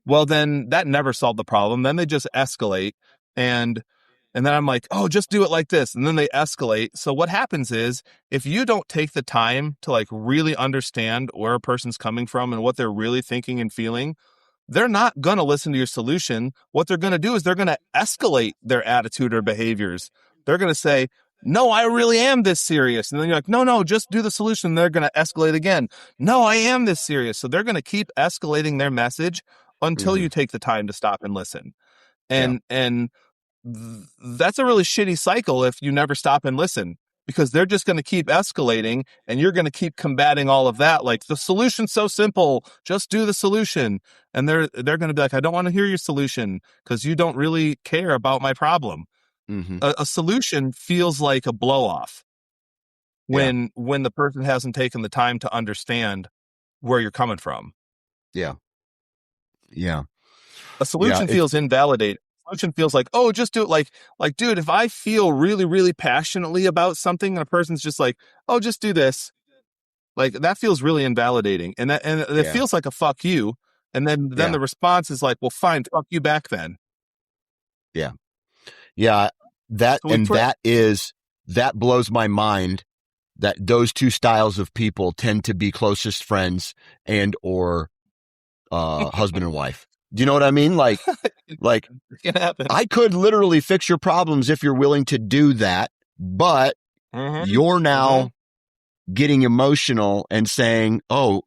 Well, then that never solved the problem. Then they just escalate, and and then I'm like, "Oh, just do it like this," and then they escalate. So what happens is, if you don't take the time to like really understand where a person's coming from and what they're really thinking and feeling, they're not going to listen to your solution. What they're going to do is they're going to escalate their attitude or behaviors. They're going to say, "No, I really am this serious." And then you're like, "No, no, just do the solution." They're going to escalate again. "No, I am this serious." So they're going to keep escalating their message until Mm-hmm. you take the time to stop and listen. Yeah. And that's a really shitty cycle if you never stop and listen, because they're just going to keep escalating and you're going to keep combating all of that. Like, the solution's so simple, just do the solution. And they're going to be like, "I don't want to hear your solution because you don't really care about my problem." Mm-hmm. A solution feels like a blow off. when the person hasn't taken the time to understand where you're coming from. Yeah. Yeah. A solution feels invalidating. A solution feels like, oh, just do it. Like, dude, if I feel really, really passionately about something and a person's just like, oh, just do this. Like, that feels really invalidating. And it feels like a fuck you. And then the response is like, well, fine, fuck you back then. Yeah. Yeah. That blows my mind that those two styles of people tend to be closest friends and or husband and wife. Do you know what I mean? Like it can happen. I could literally fix your problems if you're willing to do that, but you're now getting emotional and saying, oh,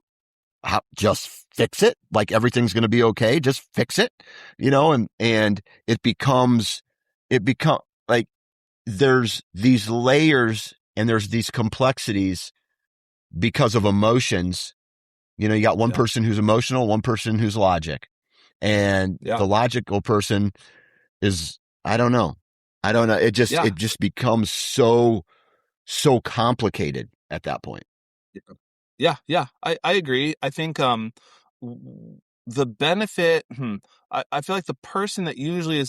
just fix it. Like everything's going to be okay. Just fix it, and it becomes like there's these layers and there's these complexities because of emotions. You got one person who's emotional, one person who's logic, and the logical person is, I don't know. It just becomes so complicated at that point. Yeah. I agree. I think the benefit. I feel like the person that usually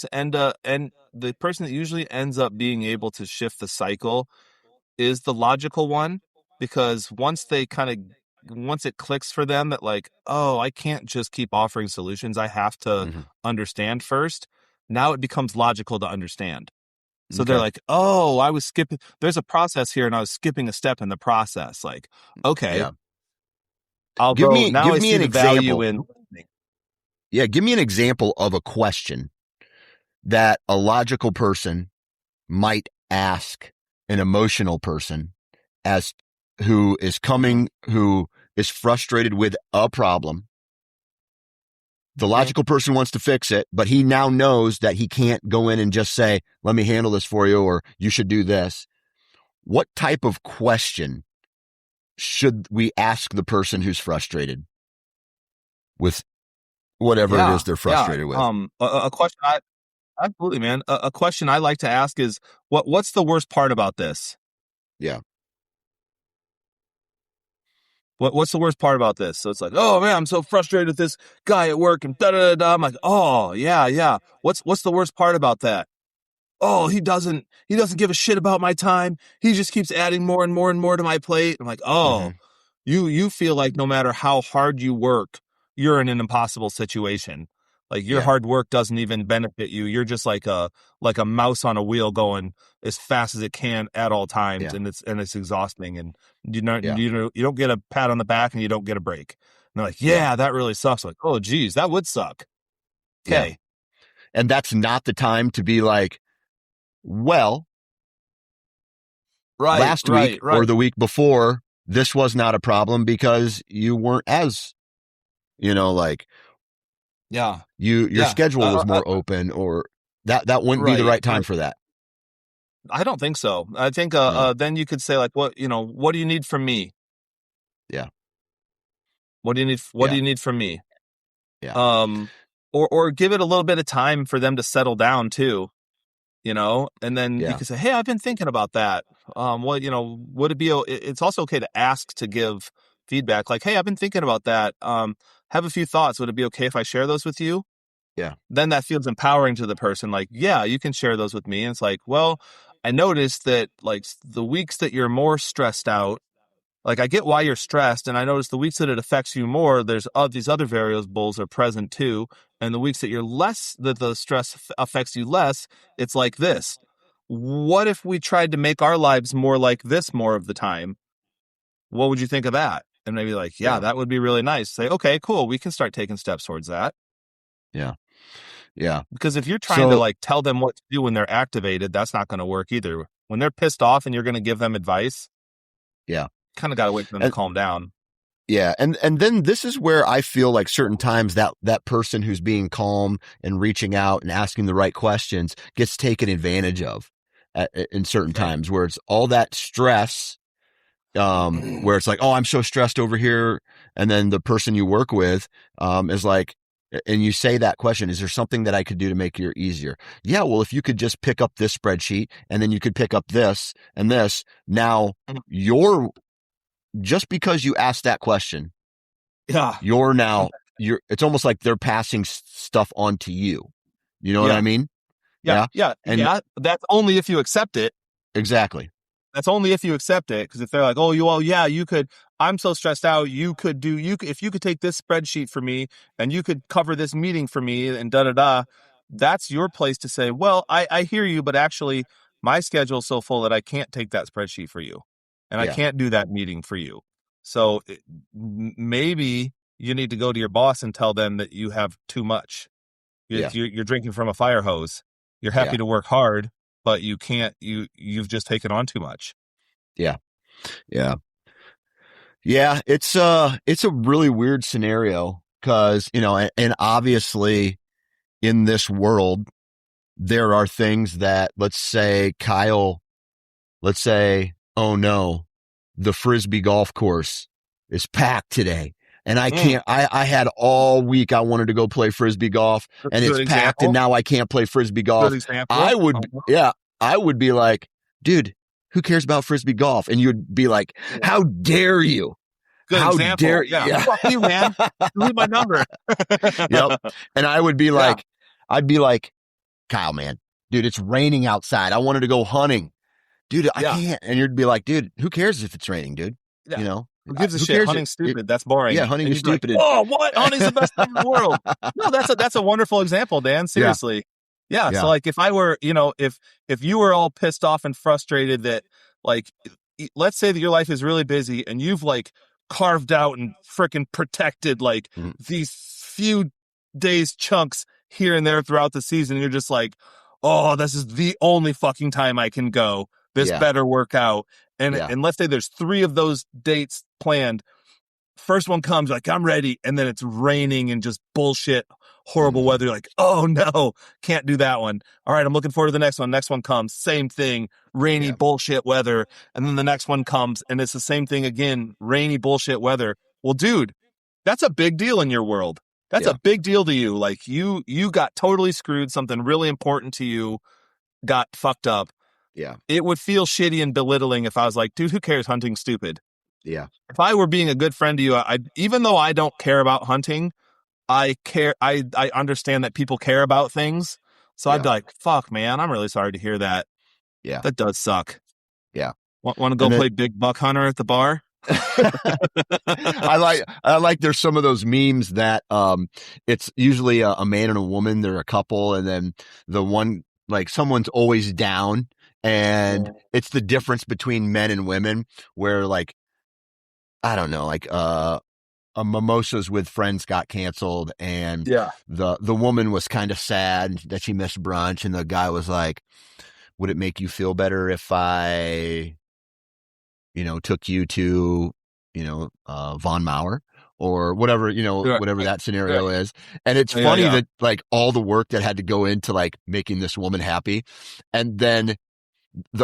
ends up being able to shift the cycle is the logical one, because once it clicks for them that like, oh, I can't just keep offering solutions, I have to understand first. Now it becomes logical to understand. So they're like, oh, I was skipping. There's a process here, and I was skipping a step in the process. Like, okay, give me an example. Yeah, give me an example of a question that a logical person might ask an emotional person who is frustrated with a problem. The logical person wants to fix it, but he now knows that he can't go in and just say, let me handle this for you, or you should do this. What type of question should we ask the person who's frustrated with whatever it is they're frustrated with? A question absolutely, man. A question I like to ask is, what's the worst part about this? Yeah. What's the worst part about this? So it's like, oh man, I'm so frustrated with this guy at work and da da da. I'm like, oh yeah. What's the worst part about that? Oh, he doesn't give a shit about my time. He just keeps adding more and more and more to my plate. I'm like, oh, you feel like no matter how hard you work, you're in an impossible situation. Like your hard work doesn't even benefit you. You're just like a mouse on a wheel going as fast as it can at all times, and it's exhausting. And you don't get a pat on the back and you don't get a break. And they're like, that really sucks. Like, oh geez, that would suck. Okay. Yeah. And that's not the time to be like, well, last week or the week before, this was not a problem because you weren't as, your schedule was more open, or that wouldn't be the right time for that. I don't think so. I think then you could say like, what do you need from me? Yeah. What do you need? Do you need from me? Yeah. Or give it a little bit of time for them to settle down too, and then you can say, hey, I've been thinking about that. Would it be, it's also okay to ask to give feedback. Like, hey, I've been thinking about that. Have a few thoughts. Would it be okay if I share those with you? Yeah. Then that feels empowering to the person. Like, yeah, you can share those with me. And it's like, well, I noticed that like the weeks that you're more stressed out, like I get why you're stressed. And I noticed the weeks that it affects you more, there's these other variables are present too. And the weeks that that the stress affects you less, it's like this. What if we tried to make our lives more like this more of the time? What would you think of that? And maybe like, that would be really nice. Say, okay, cool. We can start taking steps towards that. Yeah. Yeah. Because if you're trying to like tell them what to do when they're activated, that's not going to work either. When they're pissed off and you're going to give them advice. Yeah. Kind of got to wait for them to calm down. Yeah. And then this is where I feel like certain times that person who's being calm and reaching out and asking the right questions gets taken advantage of in certain times, where it's all that stress, where it's like, oh, I'm so stressed over here. And then the person you work with, is like, and you say that question, is there something that I could do to make it easier? Yeah, well, if you could just pick up this spreadsheet and then you could pick up this and this, now just because you asked that question, it's almost like they're passing stuff on to you. You know what I mean? Yeah. That's only if you accept it. Exactly. That's only if you accept it. Because if they're like, oh, you could, I'm so stressed out. If you could take this spreadsheet for me and you could cover this meeting for me and that's your place to say, well, I hear you, but actually my schedule's so full that I can't take that spreadsheet for you and I can't do that meeting for you. So maybe you need to go to your boss and tell them that you have too much. You're drinking from a fire hose. You're happy to work hard, but you can't, you've just taken on too much. Yeah. It's a really weird scenario because, and obviously in this world, there are things that, let's say, oh no, the Frisbee golf course is packed today. And I can't, I had all week. I wanted to go play Frisbee golf and it's packed and now I can't play Frisbee golf. I would be like, dude, who cares about Frisbee golf? And you'd be like, how dare you? How dare you? Yeah. Fuck you, man. Leave my number. Yep. And I'd be like, Kyle, man, dude, it's raining outside. I wanted to go hunting. Dude, I can't. And you'd be like, dude, who cares if it's raining, dude? Who gives a shit? Hunting's stupid. That's boring. Yeah, hunting is stupid. Like, oh, what? Hunting's the best thing in the world. No, that's a wonderful example, Dan. Seriously. Yeah. So like if I were, if you were all pissed off and frustrated that like, let's say that your life is really busy and you've like carved out and freaking protected like these few days chunks here and there throughout the season. And you're just like, oh, this is the only fucking time I can go. This better work out. And let's say there's 3 of those dates planned. First one comes like, I'm ready. And then it's raining and just bullshit, horrible weather. You're like, oh no, can't do that one. All right, I'm looking forward to the next one. Next one comes, same thing, rainy bullshit weather. And then the next one comes and it's the same thing again, rainy bullshit weather. Well, dude, that's a big deal in your world. That's a big deal to you. Like you got totally screwed. Something really important to you got fucked up. Yeah. It would feel shitty and belittling if I was like, dude, who cares? Hunting's stupid. Yeah. If I were being a good friend to you, even though I don't care about hunting, I care. I understand that people care about things. So I'd be like, fuck, man, I'm really sorry to hear that. Yeah. That does suck. Yeah. Want to go play big buck hunter at the bar? I like there's some of those memes that it's usually a man and a woman, they're a couple, and then the one, like, someone's always down, and it's the difference between men and women where, like, I don't know, like a Mimosas with Friends got canceled, and the woman was kind of sad that she missed brunch, and the guy was like, would it make you feel better if I took you to, Von Maur or whatever, whatever that scenario is. And it's funny that like all the work that had to go into like making this woman happy. And then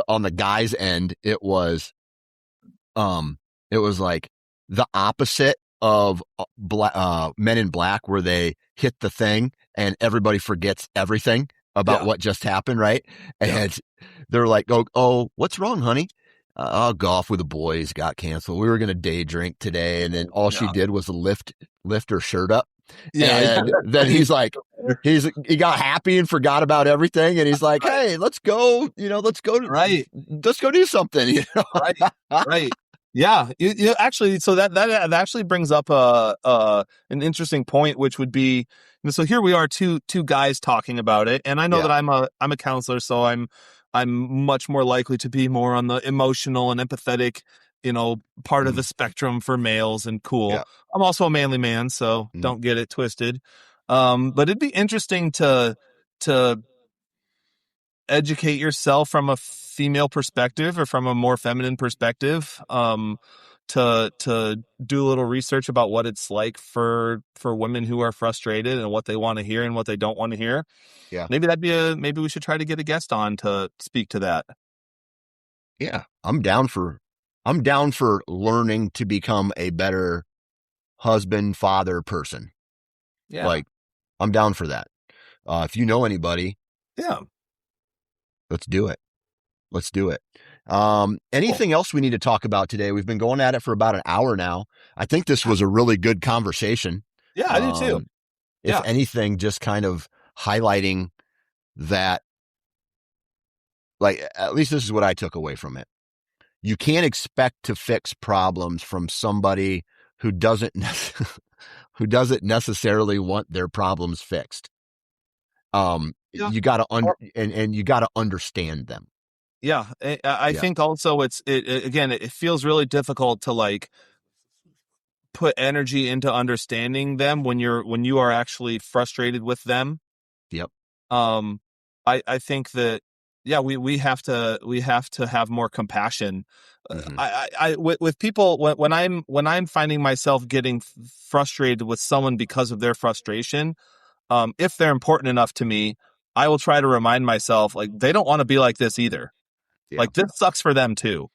on the guy's end, it was like the opposite of Men in Black, where they hit the thing and everybody forgets everything about what just happened. Right. And they're like, oh, what's wrong, honey? Golf with the boys got canceled. We were going to day drink today. And then all she did was lift her shirt up. Yeah. And then he's like, he got happy and forgot about everything. And he's like, hey, let's go, let's go do something, Right. Yeah. You actually, so that actually brings up, an interesting point, which would be, so here we are, two guys talking about it. And I know that I'm a counselor, so I'm much more likely to be more on the emotional and empathetic, part of the spectrum for males, and cool. Yeah. I'm also a manly man, so don't get it twisted. But it'd be interesting to educate yourself from a female perspective or from a more feminine perspective, to do a little research about what it's like for women who are frustrated and what they want to hear and what they don't want to hear. Yeah. Maybe maybe we should try to get a guest on to speak to that. Yeah. I'm down for learning to become a better husband, father person. Yeah. Like, I'm down for that. If you know anybody, Yeah. let's do it. Let's do it. Anything else we need to talk about today? We've been going at it for about an hour now. I think this was a really good conversation. Yeah, I do too. If anything, just kind of highlighting that, like, at least this is what I took away from it. You can't expect to fix problems from somebody who doesn't necessarily want their problems fixed. You got to and you got to understand them. Yeah, I think also it feels really difficult to like put energy into understanding them when you are actually frustrated with them. Yep. I think that we have to have more compassion. Mm-hmm. With people when I'm finding myself getting frustrated with someone because of their frustration, if they're important enough to me, I will try to remind myself like they don't want to be like this either. Yeah. Like this sucks for them too.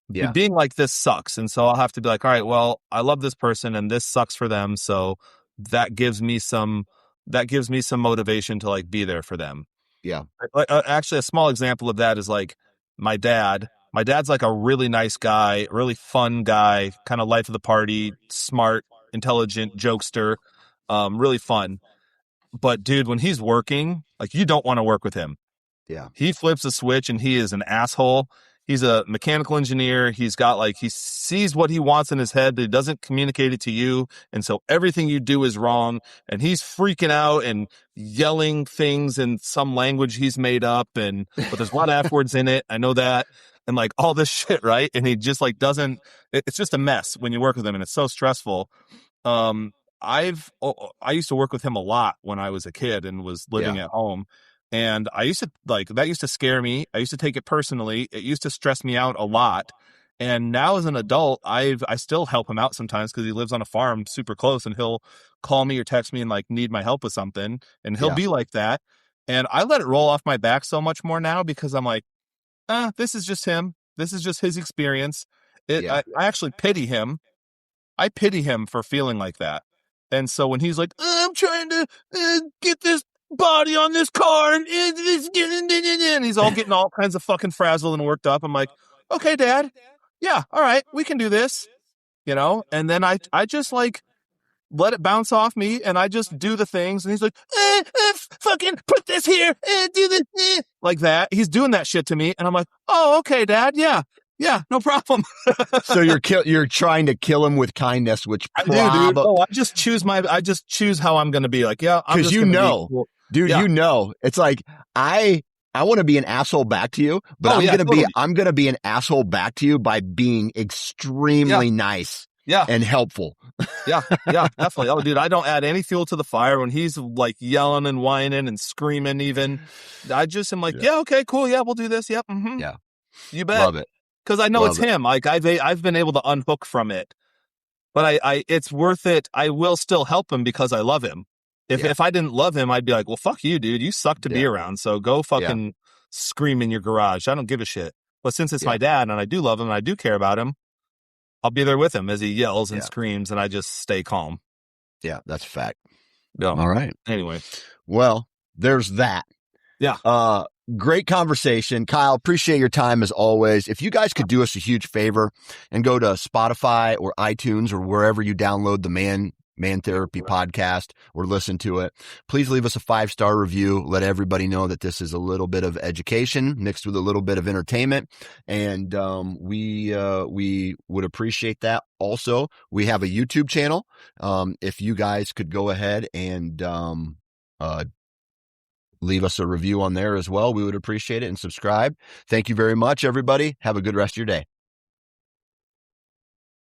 Yeah. Being like this sucks. And so I'll have to be like, all right, well, I love this person and this sucks for them. So that gives me some motivation to like be there for them. Yeah. Like, actually, a small example of that is like my dad. My dad's like a really nice guy, really fun guy, kind of life of the party, smart, intelligent, jokester, really fun. But dude, when he's working, like you don't want to work with him. Yeah. He flips a switch and he is an asshole. He's a mechanical engineer. He's got like, he sees what he wants in his head, but he doesn't communicate it to you. And so everything you do is wrong. And he's freaking out and yelling things in some language he's made up. But there's a lot of F words in it. I know that. And like all this shit, right? And he just like it's just a mess when you work with him and it's so stressful. I used to work with him a lot when I was a kid and was living at home. And I used to that used to scare me. I used to take it personally. It used to stress me out a lot. And now as an adult, I still help him out sometimes because he lives on a farm super close and he'll call me or text me and like need my help with something. And he'll be like that. And I let it roll off my back so much more now because I'm like, this is just him. This is just his experience. I actually pity him. I pity him for feeling like that. And so when he's like, I'm trying to get this body on this car and he's all getting all kinds of fucking frazzled and worked up. I'm like, okay, Dad. Yeah. All right. We can do this, and then I just like let it bounce off me and I just do the things. And he's like, fucking put this here and do this like that. He's doing that shit to me. And I'm like, oh, okay, Dad. Yeah. Yeah, no problem. So you're trying to kill him with kindness, which I do, dude. Oh, I just choose how I'm going to be like, because cool. Dude, it's like I want to be an asshole back to you, but I'm going to be an asshole back to you by being extremely nice. Yeah. And helpful. Yeah, definitely. Oh, dude, I don't add any fuel to the fire when he's like yelling and whining and screaming even. I just am like, okay, cool. Yeah, we'll do this. Yep. Mm-hmm. Yeah. You bet. Love it. Because I know it's him. Like I've been able to unhook from it, but it's worth it. I will still help him because I love him. If I didn't love him, I'd be like, well, fuck you, dude. You suck to be around. So go fucking scream in your garage. I don't give a shit. But since it's my dad and I do love him and I do care about him, I'll be there with him as he yells and screams and I just stay calm. Yeah, that's a fact. Yeah. All right. Anyway. Well, there's that. Yeah. Great conversation. Kyle, appreciate your time as always. If you guys could do us a huge favor and go to Spotify or iTunes or wherever you download the Man Therapy podcast or listen to it, please leave us a 5-star review. Let everybody know that this is a little bit of education mixed with a little bit of entertainment. And we would appreciate that. Also, we have a YouTube channel. If you guys could go ahead and leave us a review on there as well, we would appreciate it, and subscribe. Thank you very much, everybody. Have a good rest of your day.